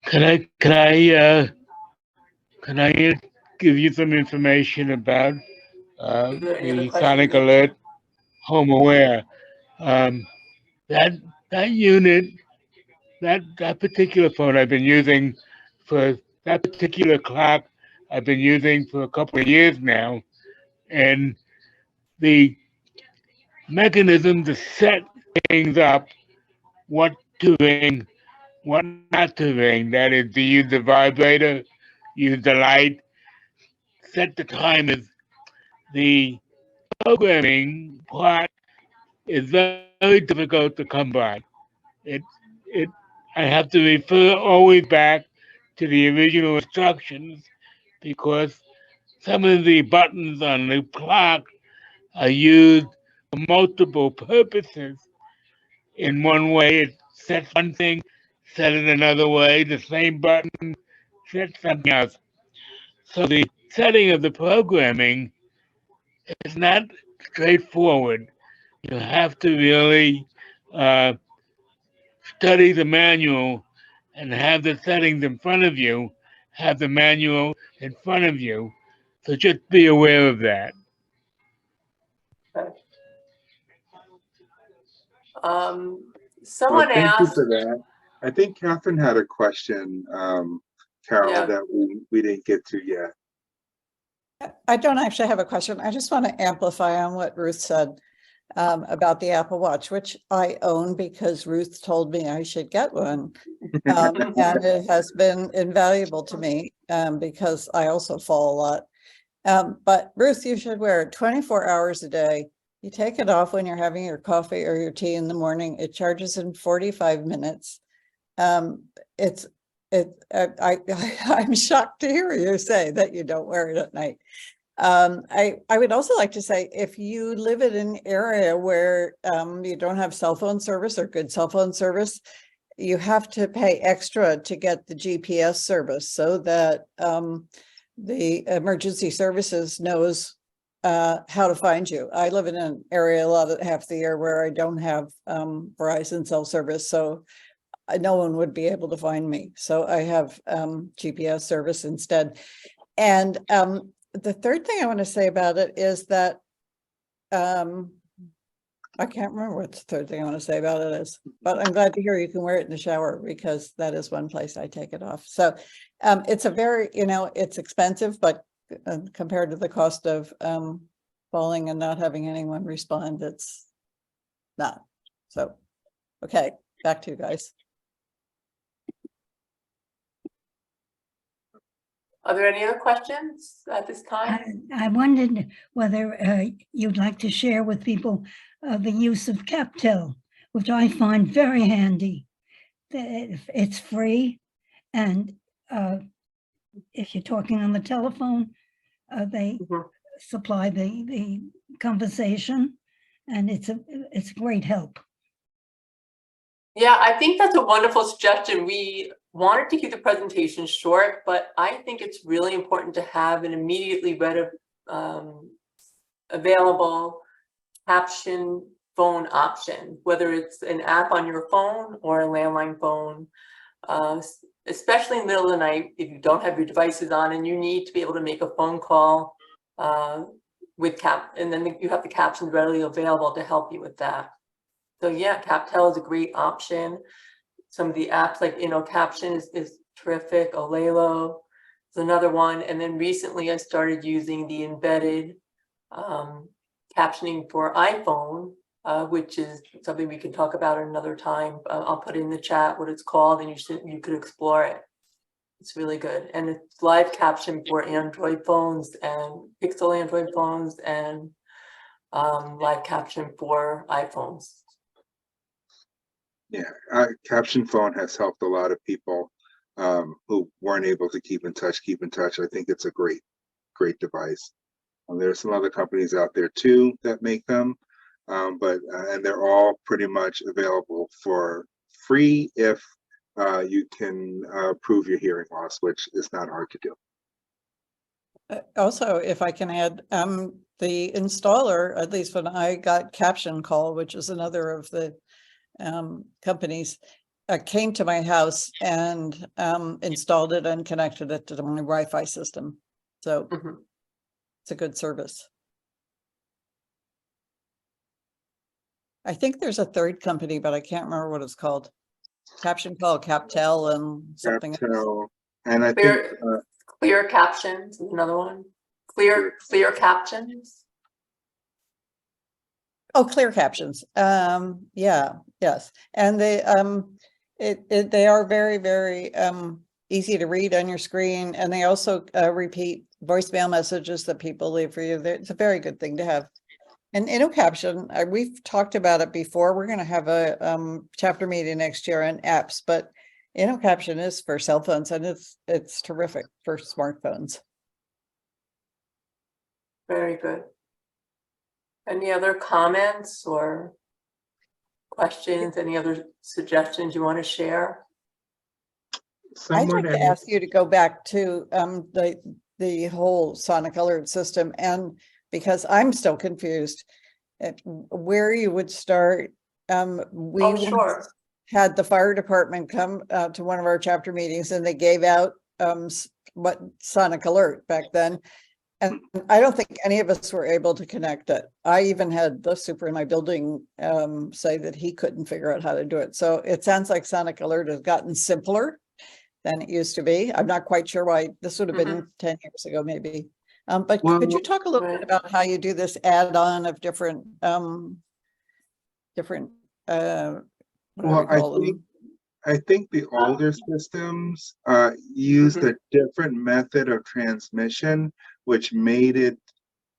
[SPEAKER 11] Can I give you some information about the Sonic Alert Home Aware? That unit, that particular phone I've been using for that particular clock I've been using for a couple of years now, and the mechanism to set things up, what to ring, what not to ring, that is to use the vibrator, use the light, set the timers. The programming part is very difficult to come by. I have to refer always back to the original instructions because some of the buttons on the clock are used for multiple purposes. In one way, it sets one thing, set it another way, the same button sets something else. So the setting of the programming is not straightforward. You have to really study the manual and have the settings in front of you, have the manual in front of you. So just be aware of that.
[SPEAKER 3] Okay. Someone
[SPEAKER 4] Thank you
[SPEAKER 3] asked,
[SPEAKER 4] for that. I think Catherine had a question, Carol,
[SPEAKER 3] Yeah.
[SPEAKER 4] that we didn't get to yet.
[SPEAKER 1] I don't actually have a question. I just want to amplify on what Ruth said about the Apple Watch, which I own because Ruth told me I should get one. And it has been invaluable to me because I also fall a lot. But Ruth, you should wear it 24 hours a day. You take it off when you're having your coffee or your tea in the morning. It charges in 45 minutes. I'm shocked to hear you say that you don't wear it at night. I would also like to say, if you live in an area where you don't have cell phone service or good cell phone service, you have to pay extra to get the GPS service so that the emergency services knows how to find you. I live in an area half the year where I don't have Verizon cell service, so no one would be able to find me. So I have GPS service instead. And the third thing I want to say about it is that I can't remember what the third thing I want to say about it is, but I'm glad to hear you can wear it in the shower because that is one place I take it off. So it's a very, it's expensive, but compared to the cost of falling and not having anyone respond, it's not. So, okay, back to you guys.
[SPEAKER 3] are there any other questions at this time?
[SPEAKER 6] I wondered whether you'd like to share with people the use of CapTel, which I find very handy. It's free, and if you're talking on the telephone, they supply the conversation, and it's a great help.
[SPEAKER 3] Yeah, I think that's a wonderful suggestion. We wanted to keep the presentation short, but I think it's really important to have an immediately read available caption phone option, whether it's an app on your phone or a landline phone, especially in the middle of the night if you don't have your devices on and you need to be able to make a phone call and then you have the captions readily available to help you with that. So yeah, CapTel is a great option. Some of the apps like Caption is terrific. HLAA-NYC is another one. And then recently I started using the embedded captioning for iPhone, which is something we can talk about another time. I'll put in the chat what it's called, and you could explore it. It's really good. And it's live caption for Android phones and Pixel Android phones and live caption for iPhones.
[SPEAKER 4] Yeah, Caption Phone has helped a lot of people who weren't able to keep in touch. I think it's a great device. There's some other companies out there too that make them, and they're all pretty much available for free if you can prove your hearing loss, which is not hard to do.
[SPEAKER 1] Also, if I can add, the installer, at least when I got Caption Call, which is another of the companies, came to my house and installed it and connected it to my Wi-Fi system. So it's a good service. I think there's a third company, but I can't remember what it's called. Caption Call, CapTel, and something else.
[SPEAKER 4] And I
[SPEAKER 3] think Clear Captions is another one. Clear Captions.
[SPEAKER 1] Oh, Clear Captions. Yeah, yes. And they they are very, very easy to read on your screen, and they also repeat voicemail messages that people leave for you. It's a very good thing to have. And InnoCaption, we've talked about it before. We're going to have a chapter meeting next year on apps, but InnoCaption is for cell phones, and it's terrific for smartphones.
[SPEAKER 3] Very good. Any other comments or questions? Any other suggestions you want to share?
[SPEAKER 1] I'd like to ask you to go back to the whole sonic alert system, and because I'm still confused at where you would start. We had the fire department come to one of our chapter meetings, and they gave out what sonic alert back then. And I don't think any of us were able to connect it. I even had the super in my building say that he couldn't figure out how to do it. So it sounds like Sonic Alert has gotten simpler than it used to be. I'm not quite sure why. This would have been 10 years ago, maybe. But could you talk a little bit about how you do this add-on of different what do we call them?
[SPEAKER 4] I think the older systems used a different method of transmission, which made it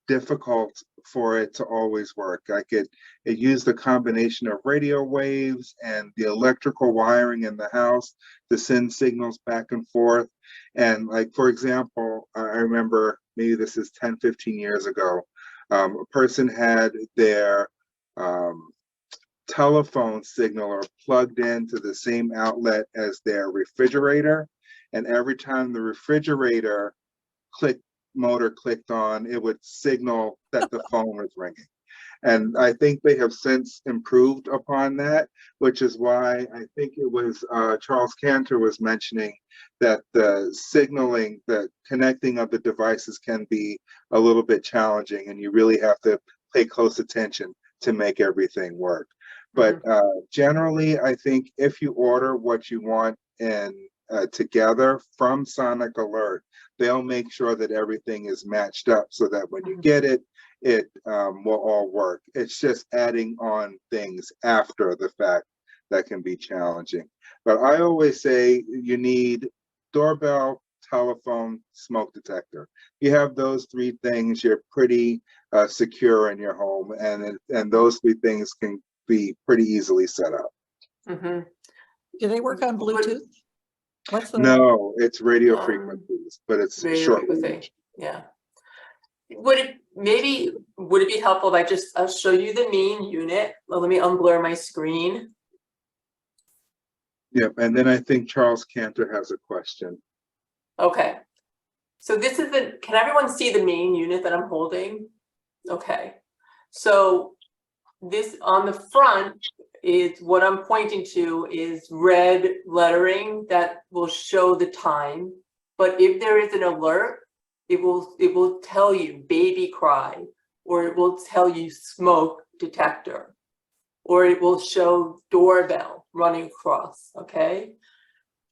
[SPEAKER 4] difficult for it to always work. Like it used a combination of radio waves and the electrical wiring in the house to send signals back and forth. And like, for example, I remember maybe this is 10, 15 years ago, a person had their telephone signaler plugged into the same outlet as their refrigerator, and every time the refrigerator motor clicked on, it would signal that the phone was ringing. And I think they have since improved upon that, which is why I think it was Charles Cantor was mentioning that the signaling, the connecting of the devices can be a little bit challenging, and you really have to pay close attention to make everything work. But generally, I think if you order what you want and together from Sonic Alert, they'll make sure that everything is matched up so that when you get it, it will all work. It's just adding on things after the fact that can be challenging. But I always say you need doorbell, telephone, smoke detector. You have those three things, you're pretty secure in your home, and those three things can be pretty easily set up.
[SPEAKER 1] Do they work on Bluetooth? What's the
[SPEAKER 4] No, it's radio frequencies, but it's short range.
[SPEAKER 3] Yeah. Would it be helpful if I'll show you the main unit? Well, let me unblur my screen.
[SPEAKER 4] Yep, and then I think Charles Cantor has a question.
[SPEAKER 3] Okay. So this is can everyone see the main unit that I'm holding? Okay. So this on the front is what I'm pointing to is red lettering that will show the time. But if there is an alert, it will tell you baby cry, or it will tell you smoke detector, or it will show doorbell running across. Okay.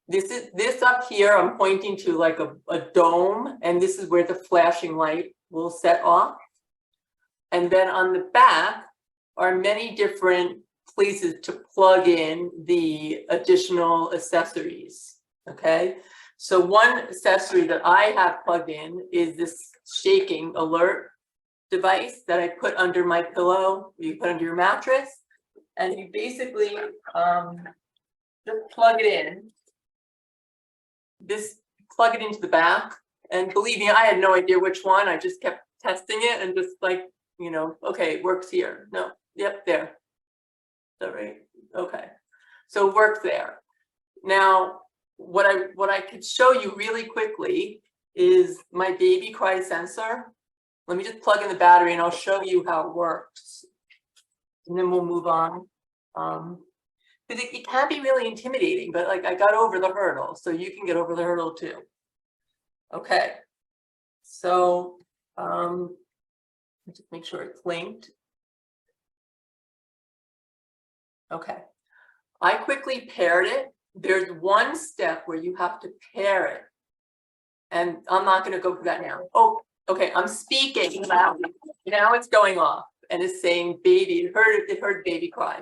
[SPEAKER 3] This up here, I'm pointing to like a dome, and this is where the flashing light will set off. And then on the back are many different places to plug in the additional accessories. Okay. So one accessory that I have plugged in is this shaking alert device that I put under my pillow. You put under your mattress, and you basically just plug it in. Plug it into the back, and believe me, I had no idea which one. I just kept testing it and just like, okay, it works here. No, yep, there. Is that right? Okay, so it works there. Now, what I could show you really quickly is my baby cry sensor. Let me just plug in the battery and I'll show you how it works, and then we'll move on. Because it can be really intimidating, but like I got over the hurdle, so you can get over the hurdle too. Okay, so just make sure it's linked. Okay, I quickly paired it. There's one step where you have to pair it, and I'm not going to go through that now. Oh, okay, I'm speaking loudly. Now it's going off and it's saying baby. It heard baby cry.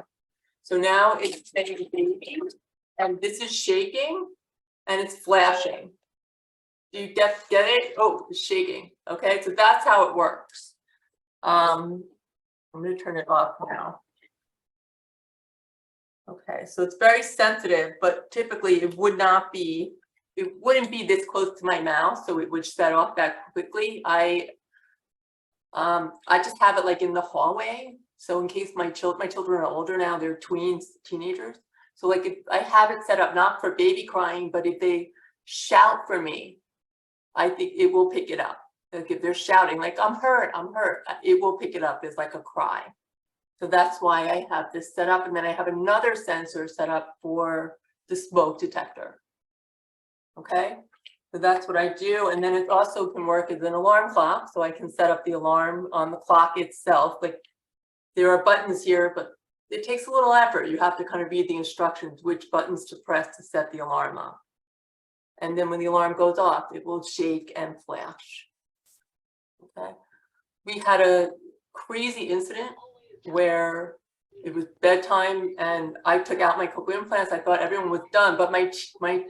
[SPEAKER 3] So now it's saying baby, and this is shaking and it's flashing. Do you get it? Oh, it's shaking. Okay, so that's how it works. I'm going to turn it off now. Okay, so it's very sensitive, but typically it wouldn't be this close to my mouth, so it would set off that quickly. I just have it like in the hallway. So in case my children are older now, they're teenagers. So like if I have it set up not for baby crying, but if they shout for me, I think it will pick it up. Like if they're shouting, like I'm hurt, it will pick it up as like a cry. So that's why I have this set up. And then I have another sensor set up for the smoke detector. Okay, So that's what I do. And then it also can work as an alarm clock. So I can set up the alarm on the clock itself. Like there are buttons here, but it takes a little effort. You have to kind of read the instructions, which buttons to press to set the alarm up. And then when the alarm goes off, it will shake and flash. Okay. We had a crazy incident where it was bedtime and I took out my cochlear implants. I thought everyone was done, but my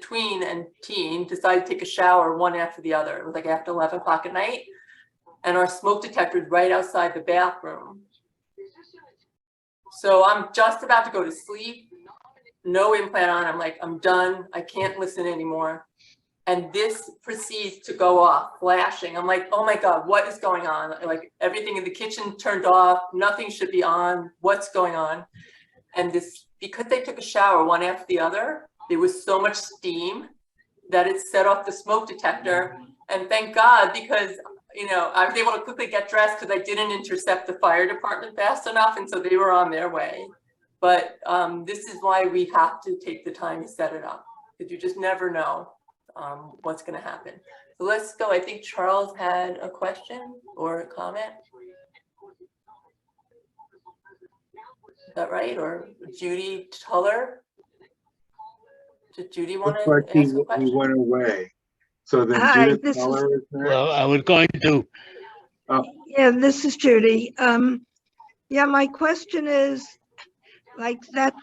[SPEAKER 3] tween and teen decided to take a shower one after the other. It was like after 11 o'clock at night. And our smoke detector is right outside the bathroom. So I'm just about to go to sleep, no implant on. I'm like, I'm done. I can't listen anymore. And this proceeds to go off, flashing. I'm like, oh my God, what is going on? Like everything in the kitchen turned off, nothing should be on, what's going on? And this, because they took a shower one after the other, there was so much steam that it set off the smoke detector. And thank God, because you know, I was able to quickly get dressed because I didn't intercept the fire department fast enough. And so they were on their way. But this is why we have to take the time to set it up, because you just never know what's going to happen. So let's go. I think Charles had a question or a comment. Is that right? Or Judy Tuller? Did Judy want to
[SPEAKER 4] Looks like
[SPEAKER 3] ask a question?
[SPEAKER 4] he went away. So then
[SPEAKER 6] Hi,
[SPEAKER 4] Judith
[SPEAKER 6] this is-
[SPEAKER 4] Keller is there.
[SPEAKER 11] Well, I was going to,
[SPEAKER 6] Yeah, this is Judy. Yeah, my question is, like that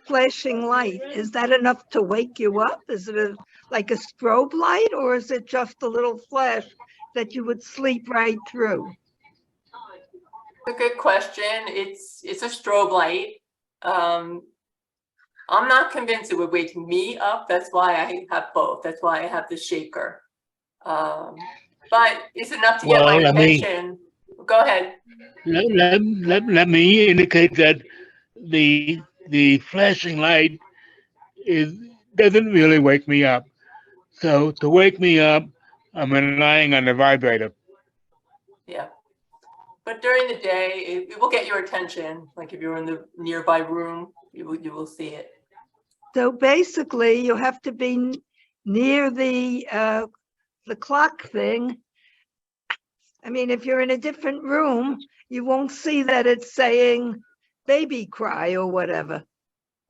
[SPEAKER 6] flashing light, is that enough to wake you up? Is it like a strobe light, or is it just a little flash that you would sleep right through?
[SPEAKER 3] A good question. It's a strobe light. I'm not convinced it would wake me up. That's why I have both. That's why I have the shaker. But it's enough to get my attention. Go ahead.
[SPEAKER 11] let me indicate that the flashing light doesn't really wake me up. So to wake me up, I'm relying on the vibrator.
[SPEAKER 3] Yeah. But during the day, it will get your attention. Like if you're in the nearby room, you will see it.
[SPEAKER 6] So basically, you have to be near the clock thing. I mean, if you're in a different room, you won't see that it's saying baby cry or whatever.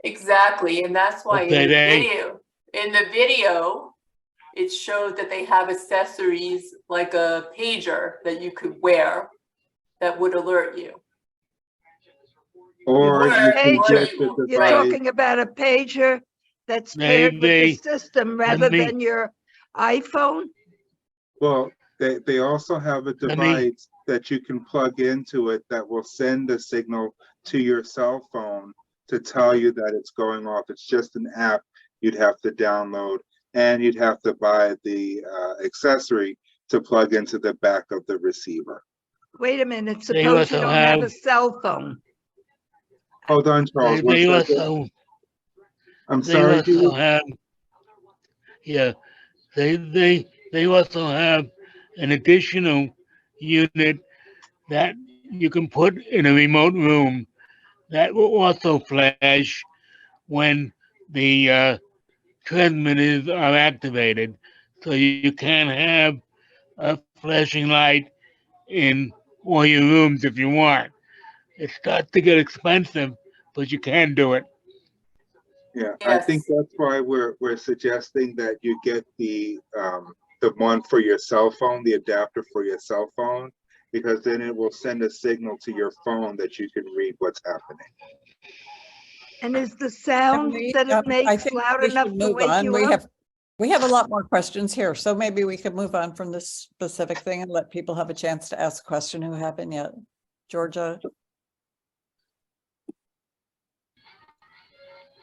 [SPEAKER 3] Exactly, and that's why
[SPEAKER 11] Okay,
[SPEAKER 3] in the video, it showed that they have accessories like a pager that you could wear that would alert you.
[SPEAKER 4] Or you can
[SPEAKER 6] Pager.
[SPEAKER 4] check the
[SPEAKER 6] You're
[SPEAKER 4] device.
[SPEAKER 6] talking about a pager that's paired with the system rather
[SPEAKER 11] me-
[SPEAKER 6] than your iPhone?
[SPEAKER 4] Well, they also have a
[SPEAKER 11] Let me-
[SPEAKER 4] device that you can plug into it that will send a signal to your cell phone to tell you that it's going off. It's just an app you'd have to download, and you'd have to buy the accessory to plug into the back of the receiver.
[SPEAKER 6] Wait a minute,
[SPEAKER 11] They
[SPEAKER 6] suppose you
[SPEAKER 11] also
[SPEAKER 6] don't have a
[SPEAKER 11] have-
[SPEAKER 6] cell phone.
[SPEAKER 4] Hold on, Charles. one
[SPEAKER 11] They
[SPEAKER 4] second.
[SPEAKER 11] also
[SPEAKER 4] I'm
[SPEAKER 11] they
[SPEAKER 4] sorry,
[SPEAKER 11] also
[SPEAKER 4] Judith.
[SPEAKER 11] have, yeah, they also have an additional unit that you can put in a remote room that will also flash when the transmitters are activated. So you can have a flashing light in all your rooms if you want. It starts to get expensive, but you can do it.
[SPEAKER 4] Yeah, I think
[SPEAKER 3] Yes.
[SPEAKER 4] that's why we're suggesting that you get the one for your cell phone, the adapter for your cell phone, because then it will send a signal to your phone that you can read what's happening.
[SPEAKER 6] And is the sound
[SPEAKER 1] Emily,
[SPEAKER 6] that
[SPEAKER 1] I
[SPEAKER 6] it makes
[SPEAKER 1] think
[SPEAKER 6] loud
[SPEAKER 1] we
[SPEAKER 6] enough
[SPEAKER 1] should
[SPEAKER 6] to
[SPEAKER 1] move
[SPEAKER 6] wake
[SPEAKER 1] on.
[SPEAKER 6] you
[SPEAKER 1] We
[SPEAKER 6] up?
[SPEAKER 1] have a lot more questions here, so maybe we could move on from this specific thing and let people have a chance to ask a question who haven't yet. Georgia?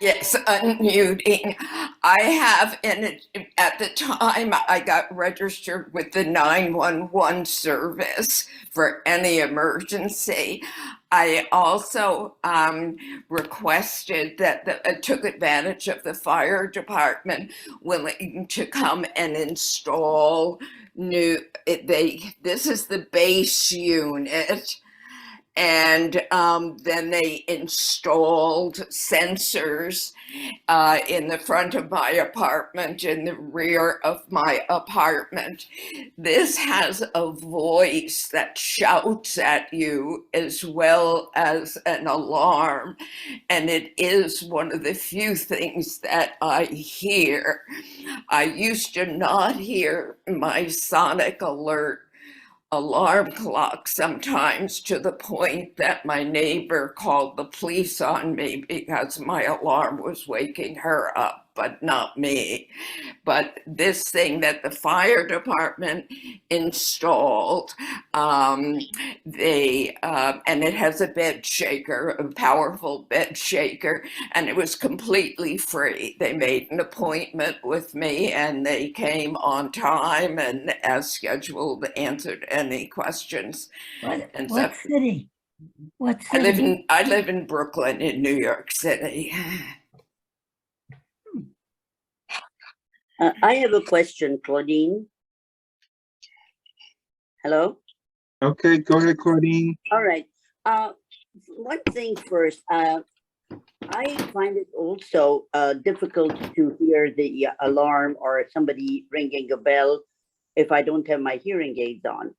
[SPEAKER 12] Yes, unmuting. I have, and at the time I got registered with the 911 service for any emergency. I also requested that took advantage of the fire department willing to come and install this is the base unit. And then they installed sensors in the front of my apartment, in the rear of my apartment. This has a voice that shouts at you as well as an alarm. And it is one of the few things that I hear. I used to not hear my sonic alert alarm clock sometimes, to the point that my neighbor called the police on me because my alarm was waking her up, but not me. But this thing that the fire department installed, and it has a bed shaker, a powerful bed shaker, and it was completely free. They made an appointment with me and they came on time and, as scheduled, answered any questions. And
[SPEAKER 6] What city? What
[SPEAKER 12] I
[SPEAKER 6] city?
[SPEAKER 12] live in Brooklyn, in New York City.
[SPEAKER 13] I have a question, Claudine. Hello?
[SPEAKER 4] Okay, go ahead, Claudine.
[SPEAKER 13] All right. One thing first, I find it also difficult to hear the alarm or somebody ringing a bell if I don't have my hearing aids on.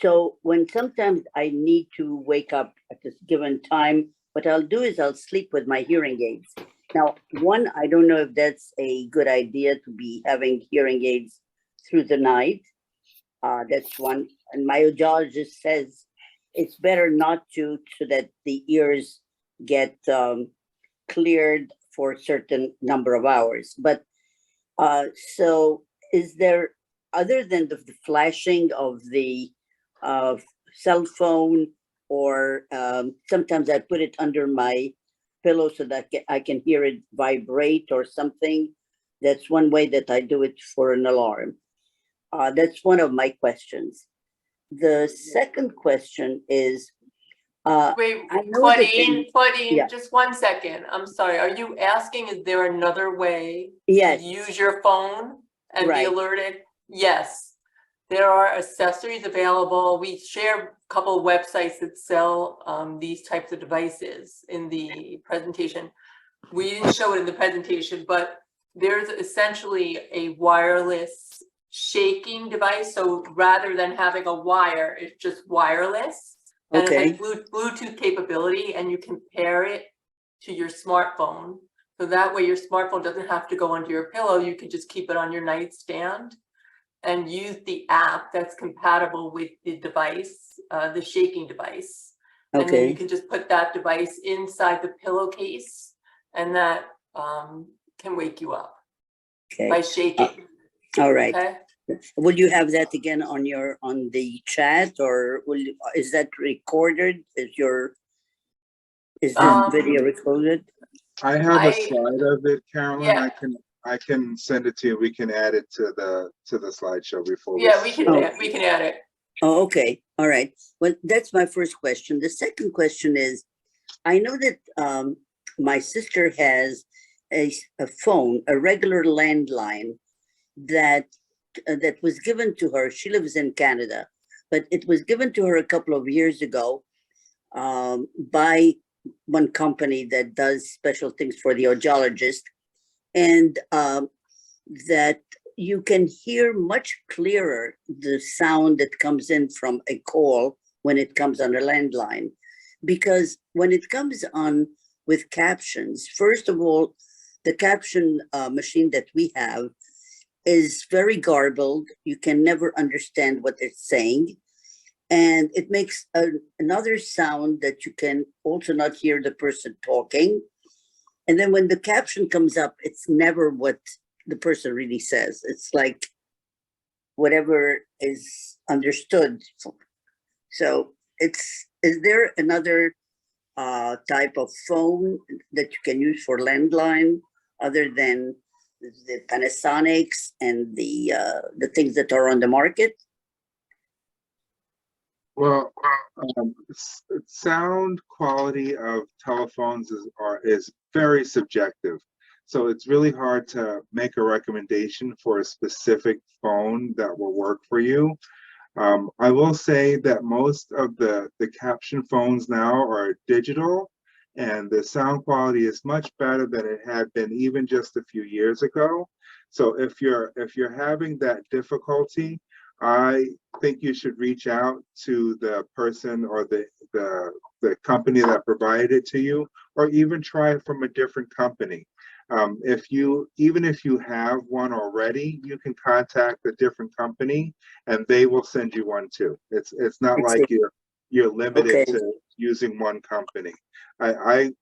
[SPEAKER 13] So when sometimes I need to wake up at this given time, what I'll do is I'll sleep with my hearing aids. Now, one, I don't know if that's a good idea to be having hearing aids through the night. That's one. And my audiologist says it's better not to, so that the ears get cleared for a certain number of hours. But so is there, other than the flashing of the cell phone, or sometimes I put it under my pillow so that I can hear it vibrate or something. That's one way that I do it for an alarm. That's one of my questions. The second question is,
[SPEAKER 3] Wait,
[SPEAKER 13] I know that
[SPEAKER 3] Claudine,
[SPEAKER 13] yeah.
[SPEAKER 3] just 1 second. I'm sorry. Are you asking, is there another way
[SPEAKER 13] Yes.
[SPEAKER 3] to use your phone and
[SPEAKER 13] Right.
[SPEAKER 3] be alerted? Yes. There are accessories available. We share a couple of websites that sell these types of devices in the presentation. We didn't show it in the presentation, but there's essentially a wireless shaking device. So rather than having a wire, it's just wireless. And
[SPEAKER 13] Okay.
[SPEAKER 3] it has Bluetooth capability, and you can pair it to your smartphone. So that way your smartphone doesn't have to go under your pillow. You can just keep it on your nightstand and use the app that's compatible with the device, the shaking device. And then
[SPEAKER 13] Okay.
[SPEAKER 3] you can just put that device inside the pillowcase, and that can wake you up
[SPEAKER 13] Okay.
[SPEAKER 3] by shaking.
[SPEAKER 13] All right.
[SPEAKER 3] Okay.
[SPEAKER 13] Will you have that again on the chat, or is that recorded? Is the video recorded?
[SPEAKER 4] I have a slide of it, Carolyn.
[SPEAKER 3] Yeah.
[SPEAKER 4] I can send it to you. We can add it to the slideshow before.
[SPEAKER 3] Yeah, we can add it.
[SPEAKER 13] Oh, okay. All right. Well, that's my first question. The second question is, I know that my sister has a phone, a regular landline that was given to her. She lives in Canada, but it was given to her a couple of years ago by one company that does special things for the audiologist, and that you can hear much clearer the sound that comes in from a call when it comes on a landline. Because when it comes on with captions, first of all, the caption machine that we have is very garbled. You can never understand what it's saying. And it makes another sound that you can also not hear the person talking. And then when the caption comes up, it's never what the person really says. It's like whatever is understood. So is there another type of phone that you can use for landline other than the Panasonics and the things that are on the market?
[SPEAKER 4] Well, sound quality of telephones is very subjective. So it's really hard to make a recommendation for a specific phone that will work for you. I will say that most of the caption phones now are digital, and the sound quality is much better than it had been even just a few years ago. So if you're having that difficulty, I think you should reach out to the person or the company that provided it to you, or even try it from a different company. Even if you have one already, you can contact a different company and they will send you one too. It's not like you're limited to using one company. I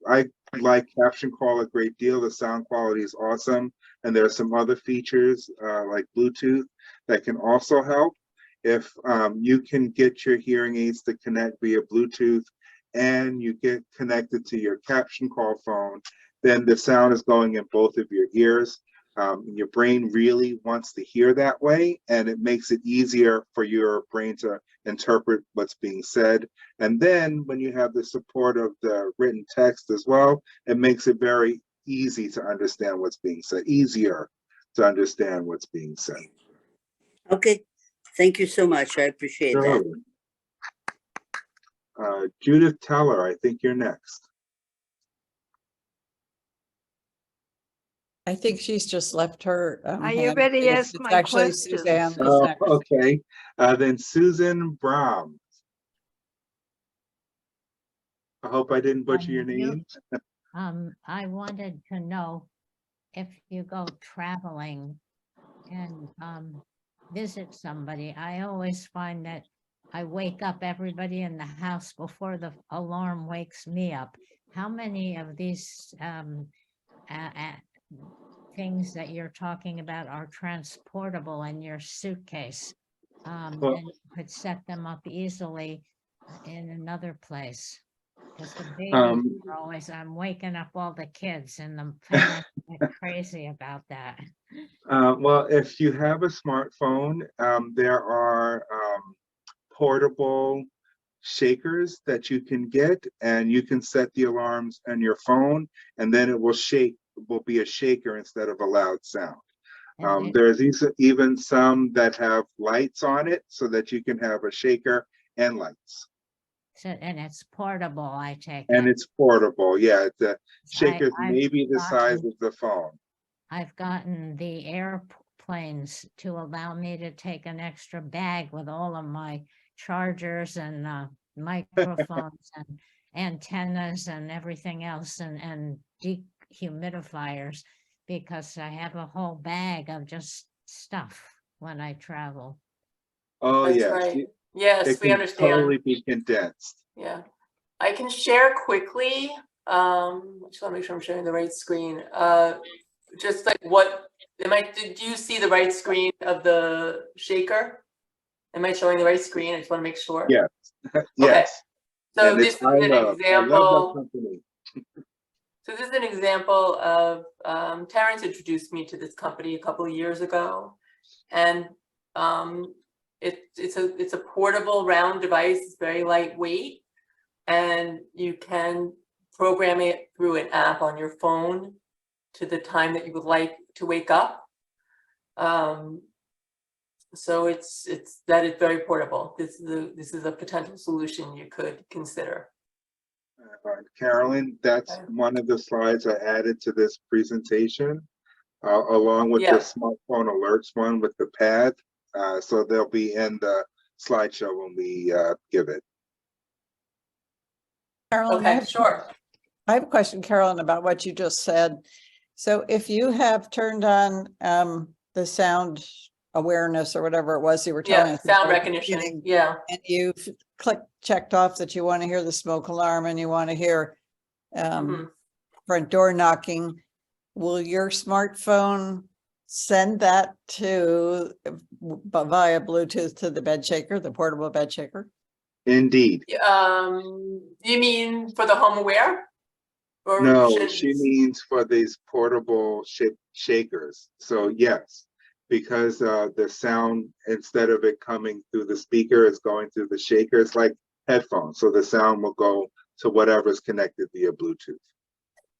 [SPEAKER 4] like Caption Call a great deal. The sound quality is awesome, and there are some other features like Bluetooth that can also help. If you can get your hearing aids to connect via Bluetooth and you get connected to your Caption Call phone, then the sound is going in both of your ears. Your brain really wants to hear that way, and it makes it easier for your brain to interpret what's being said. And then when you have the support of the written text as well, it makes it very easy to understand what's being said, easier to understand what's being said.
[SPEAKER 13] Okay, thank you so much. I appreciate that.
[SPEAKER 4] Judith Teller, I think you're next.
[SPEAKER 1] I think she's just left her.
[SPEAKER 9] Are you
[SPEAKER 1] hand
[SPEAKER 9] ready to
[SPEAKER 1] raised.
[SPEAKER 9] ask
[SPEAKER 1] It's
[SPEAKER 9] my
[SPEAKER 1] actually
[SPEAKER 9] questions?
[SPEAKER 1] Suzanne is
[SPEAKER 4] Oh,
[SPEAKER 1] next.
[SPEAKER 4] okay. Then Susan Brown. I hope I didn't butcher your name.
[SPEAKER 14] I wanted to know if you go traveling and visit somebody. I always find that I wake up everybody in the house before the alarm wakes me up. How many of these things that you're talking about are transportable in your suitcase? And you could set them up easily in another place. Because the babies are always, I'm waking up all the kids and the parents get crazy about that.
[SPEAKER 4] Well, if you have a smartphone, there are portable shakers that you can get, and you can set the alarms on your phone, and then it will shake, will be a shaker instead of a loud sound. There's even some that have lights on it so that you can have a shaker and lights.
[SPEAKER 14] So, and it's portable, I take
[SPEAKER 4] And
[SPEAKER 14] it.
[SPEAKER 4] it's portable, yeah. The shaker's maybe the size of the phone.
[SPEAKER 14] I've gotten the airplanes to allow me to take an extra bag with all of my chargers and microphones and antennas and everything else, and dehumidifiers, because I have a whole bag of just stuff when I travel.
[SPEAKER 4] Oh,
[SPEAKER 3] That's
[SPEAKER 4] yes.
[SPEAKER 3] right. Yes, we understand.
[SPEAKER 4] Totally be condensed.
[SPEAKER 3] Yeah, I can share quickly. Just want to make sure I'm sharing the right screen. Just like what did you see the right screen of the shaker? Am I showing the right screen? I just want to make sure.
[SPEAKER 4] Yes.
[SPEAKER 3] Yes. So
[SPEAKER 4] And
[SPEAKER 3] this is an example.
[SPEAKER 4] I love that company.
[SPEAKER 3] So this is an example of Terrence introduced me to this company a couple of years ago, and it's a portable round device. It's very lightweight, and you can program it through an app on your phone to the time that you would like to wake up. So it's very portable. This is a potential solution you could consider.
[SPEAKER 4] Carolyn, that's one of the slides I added to this presentation, along with the smartphone alerts one with the pad. So they'll be in the slideshow when we give it.
[SPEAKER 1] Carolyn,
[SPEAKER 3] okay, sure.
[SPEAKER 1] I have a question, Carolyn, about what you just said. So if you have turned on the sound awareness or whatever it was you were telling us,
[SPEAKER 3] sound recognition,
[SPEAKER 1] and you've checked off that you want to hear the smoke alarm and you want to hear front door knocking, will your smartphone send that to via Bluetooth to the bed shaker, the portable bed shaker?
[SPEAKER 4] Indeed.
[SPEAKER 3] You mean for the home aware? Or
[SPEAKER 4] no, she means for these portable shakers. So yes, because the sound, instead of it coming through the speaker, is going through the shaker. It's like headphones. So the sound will go to whatever's connected via Bluetooth.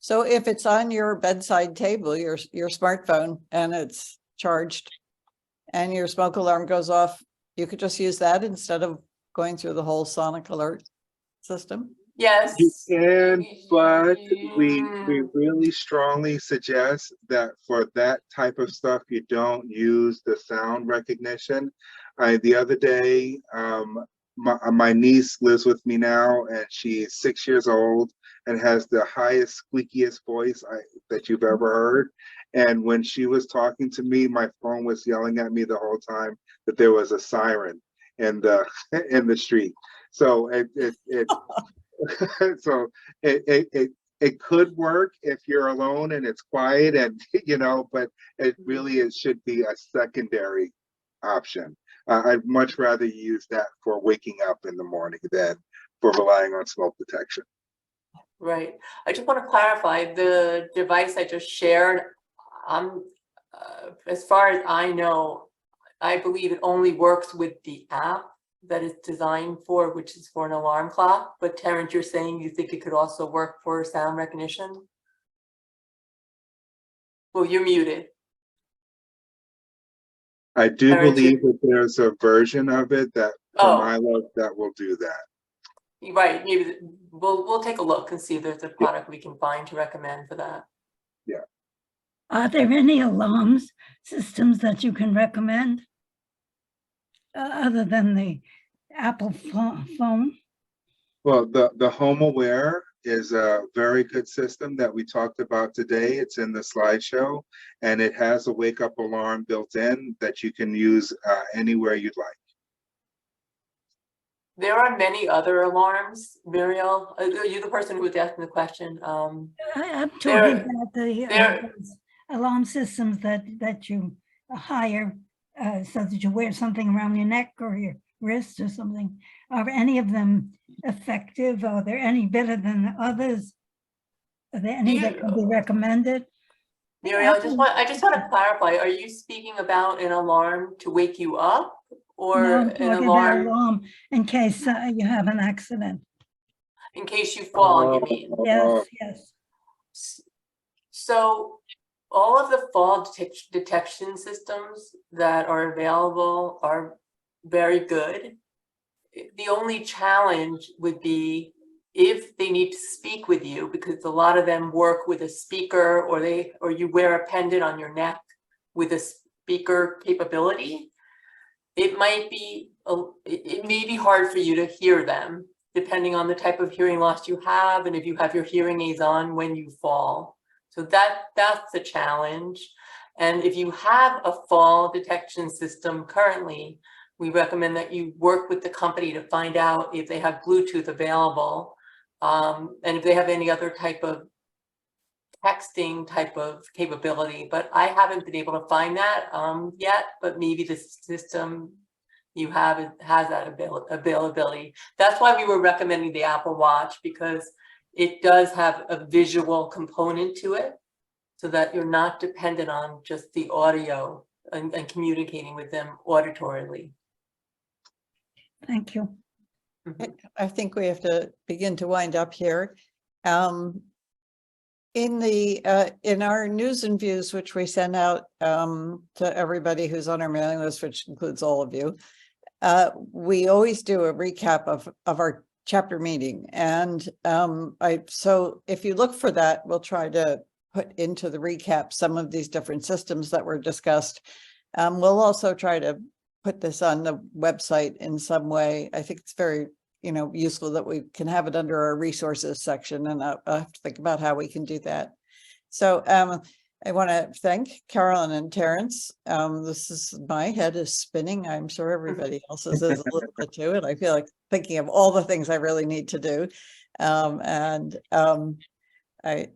[SPEAKER 1] So if it's on your bedside table, your smartphone, and it's charged, and your smoke alarm goes off you could just use that instead of going through the whole sonic alert system?
[SPEAKER 3] Yes.
[SPEAKER 4] You can, but we really strongly suggest that for that type of stuff, you don't use the sound recognition. The other day, my niece lives with me now, and she's 6 years old and has the highest, squeakiest voice that you've ever heard. And when she was talking to me, my phone was yelling at me the whole time that there was a siren in the in the street. So so it could work if you're alone and it's quiet, and but it should be a secondary option. I'd much rather use that for waking up in the morning than for relying on smoke detection.
[SPEAKER 3] Right. I just want to clarify the device I just shared. As far as I know, I believe it only works with the app that it's designed for, which is for an alarm clock. But Terrence, you're saying you think it could also work for sound recognition? Well, you're muted.
[SPEAKER 4] I do
[SPEAKER 3] Terrence,
[SPEAKER 4] believe that there's a version of it that
[SPEAKER 3] Oh.
[SPEAKER 4] from iLove that will do that.
[SPEAKER 3] Right, maybe we'll take a look and see if there's a product we can find to recommend for that.
[SPEAKER 4] Yeah.
[SPEAKER 6] Are there any alarms systems that you can recommend? Other than the Apple phone?
[SPEAKER 4] Well, the Home Aware is a very good system that we talked about today. It's in the slideshow, and it has a wake up alarm built in that you can use anywhere you'd like.
[SPEAKER 3] There are many other alarms, Muriel. Are you the person who was asking the question?
[SPEAKER 6] I'm talking about the alarm systems that you hire so that you wear something around your neck or your wrist or something. Are any of them effective? Are there any better than others? Are there any that can be recommended?
[SPEAKER 3] Muriel, I just want to clarify, are you speaking about an alarm to wake you up, or
[SPEAKER 6] No, I'm
[SPEAKER 3] an
[SPEAKER 6] talking about alarm in case you have an accident?
[SPEAKER 3] in case you fall, you mean?
[SPEAKER 6] Yes, yes.
[SPEAKER 3] So all of the fall detection systems that are available are very good. The only challenge would be if they need to speak with you, because a lot of them work with a speaker, or you wear a pendant on your neck with a speaker capability. It may be hard for you to hear them, depending on the type of hearing loss you have, and if you have your hearing aids on when you fall. So that's the challenge. And if you have a fall detection system currently, we recommend that you work with the company to find out if they have Bluetooth available, and if they have any other type of texting type of capability. But I haven't been able to find that yet, but maybe the system you have has that availability. That's why we were recommending the Apple Watch, because it does have a visual component to it, so that you're not dependent on just the audio and communicating with them auditorily.
[SPEAKER 6] Thank you.
[SPEAKER 1] I think we have to begin to wind up here. In our news and views, which we send out to everybody who's on our mailing list, which includes all of you, we always do a recap of our chapter meeting. And so if you look for that, we'll try to put into the recap some of these different systems that were discussed. We'll also try to put this on the website in some way. I think it's very, useful that we can have it under our resources section, and I'll have to think about how we can do that. So I want to thank Carolyn and Terrence. My head is spinning. I'm sure everybody else's is a little bit too. And I feel like thinking of all the things I really need to do. I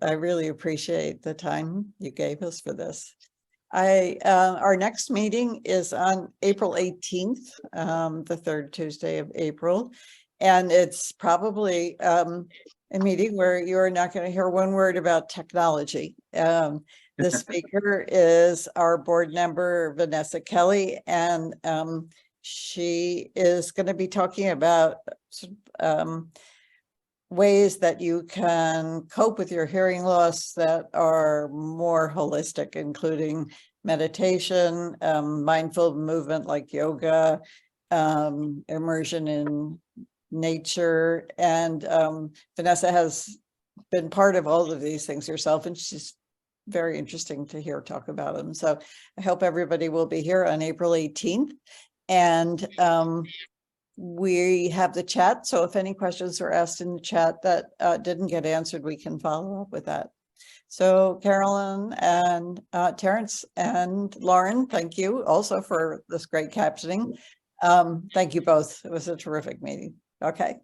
[SPEAKER 1] really appreciate the time you gave us for this. Our next meeting is on April 18th, the third Tuesday of April. And it's probably a meeting where you're not going to hear one word about technology. The speaker is our board member, Vanessa Kelly, and she is going to be talking about ways that you can cope with your hearing loss that are more holistic, including meditation, mindful movement like yoga, immersion in nature. And Vanessa has been part of all of these things herself, and she's very interesting to hear talk about them. So I hope everybody will be here on April 18th. And we have the chat. So if any questions are asked in the chat that didn't get answered, we can follow up with that. So Carolyn and Terrence and Lauren, thank you also for this great captioning. Thank you both. It was a terrific meeting. Okay.